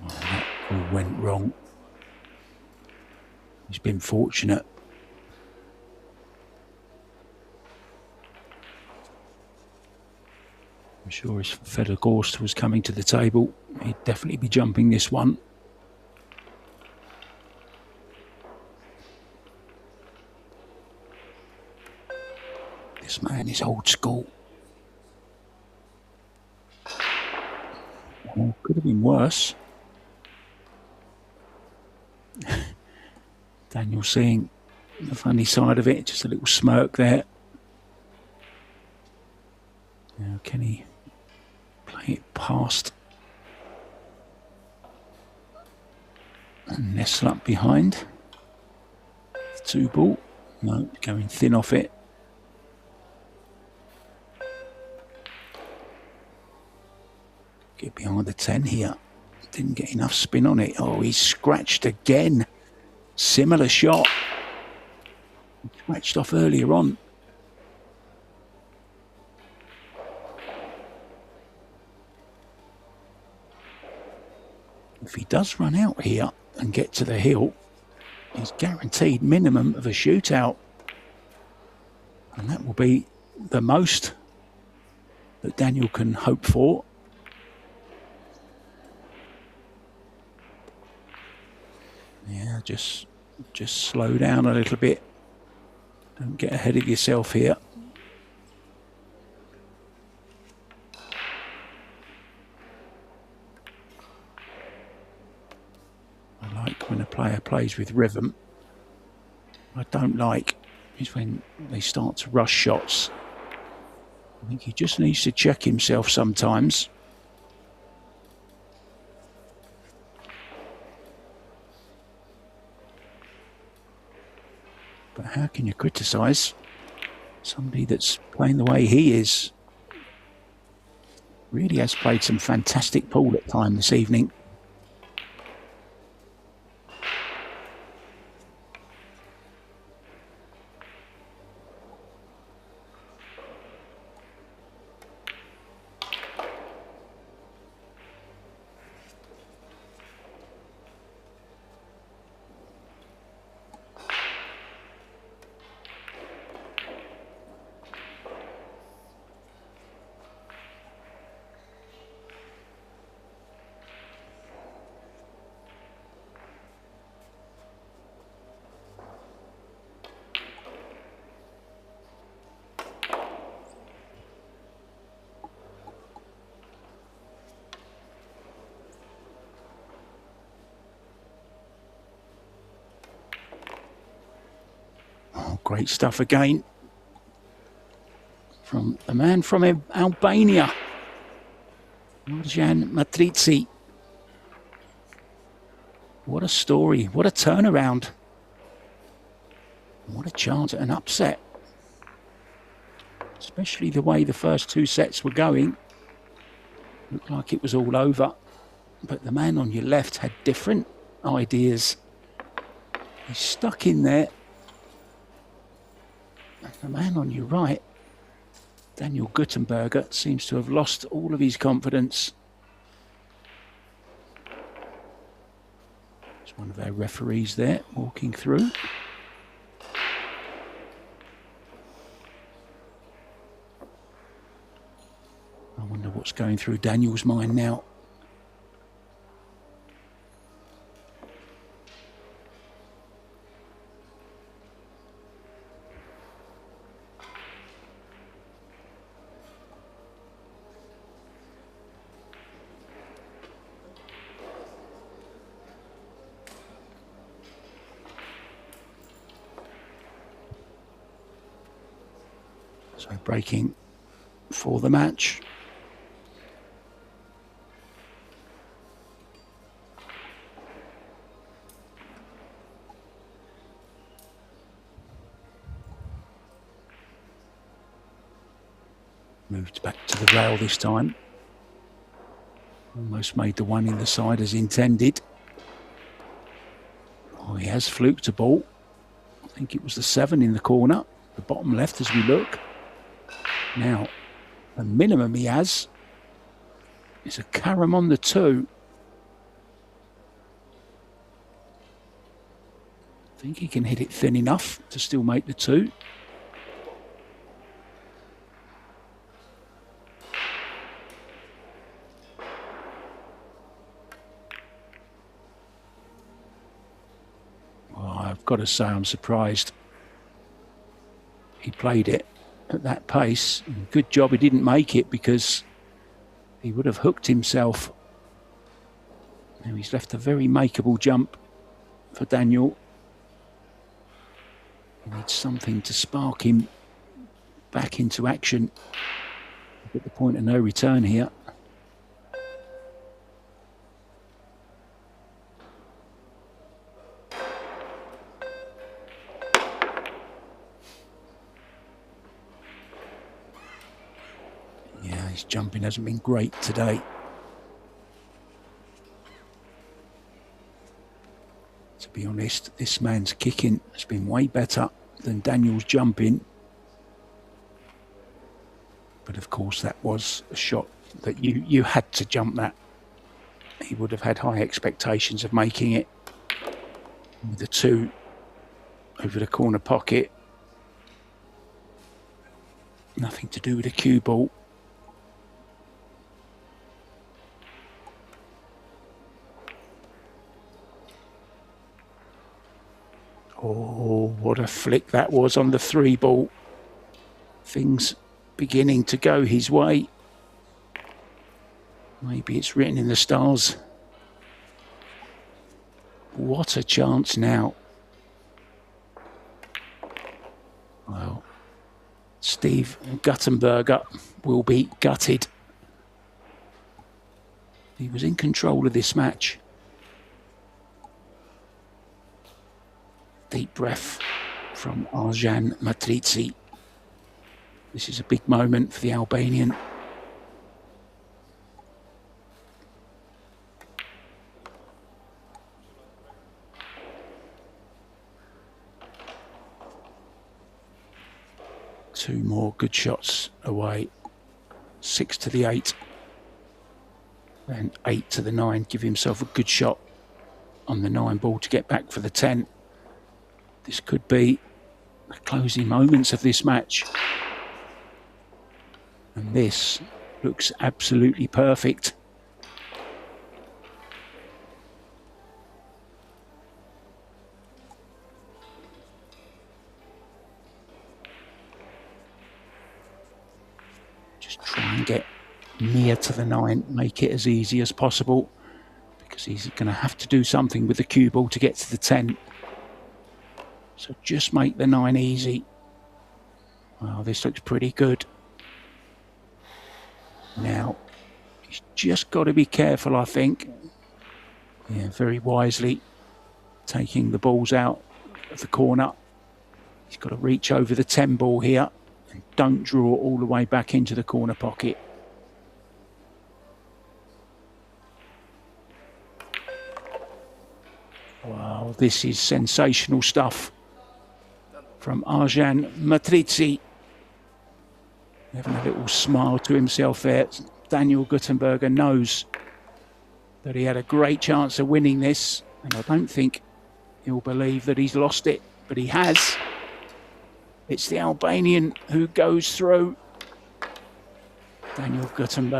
Oh, that all went wrong. He's been fortunate. I'm sure if Federgorst was coming to the table, he'd definitely be jumping this one. This man is old school. Well, could have been worse. Daniel seeing the funny side of it, just a little smirk there. Now, can he play it past and nestle up behind? 2 ball. No, going thin off it. Get behind the 10 here. Didn't get enough spin on it. Oh, he's scratched again. Similar shot. Scratched off earlier on. If he does run out here and get to the hill, he's guaranteed minimum of a shootout. And that will be the most that Daniel can hope for. Yeah, just slow down a little bit. Don't get ahead of yourself here. I like when a player plays with rhythm. What I don't like is when they start to rush shots. I think he just needs to check himself sometimes. But how can you criticise somebody that's playing the way he is? Really has played some fantastic pool at time this evening. Great stuff again from the man from Albania, Johann MATRIZI. What a story, what a turnaround. What a chance at an upset. Especially the way the first 2 sets were going. Looked like it was all over. But the man on your left had different ideas. He's stuck in there. The man on your right, Daniel Gutenberger, seems to have lost all of his confidence. There's one of our referees there walking through. I wonder what's going through Daniel's mind now. So breaking for the match. Moved back to the rail this time. Almost made the one in the side as intended. Oh, he has fluked a ball. I think it was the 7 in the corner, the bottom left as we look. Now, the minimum he has is a carom on the 2. I think he can hit it thin enough to still make the 2. I've got to say I'm surprised he played it at that pace. Good job he didn't make it, because he would have hooked himself. Now he's left a very makeable jump for Daniel. He needs something to spark him back into action at the point of no return here. His jumping hasn't been great today. To be honest, this man's kicking has been way better than Daniel's jumping. But of course that was a shot that you had to jump that. He would have had high expectations of making it. With the 2 over the corner pocket. Nothing to do with the cue ball. Oh, what a flick that was on the 3 ball. Things beginning to go his way. Maybe it's written in the stars. What a chance now. Well, Steve Gutenberger will be gutted. He was in control of this match. Deep breath from Arjan MATRIZI. This is a big moment for the Albanian. Two more good shots away. 6 to the 8 and 8 to the 9. Give himself a good shot on the 9 ball to get back for the 10. This could be the closing moments of this match. And this looks absolutely perfect. Just try and get near to the 9, make it as easy as possible, because he's going to have to do something with the cue ball to get to the 10. So just make the 9 easy. Well, this looks pretty good. Now, he's just got to be careful, I think. Yeah, very wisely taking the balls out of the corner. He's got to reach over the 10 ball here and don't draw all the way back into the corner pocket. Wow, this is sensational stuff from Arjan MATRIZI. Having a little smile to himself there. Daniel Gutenberger knows that he had a great chance of winning this, and I don't think he'll believe that he's lost it, but he has. It's the Albanian who goes through. Daniel Gutenberger.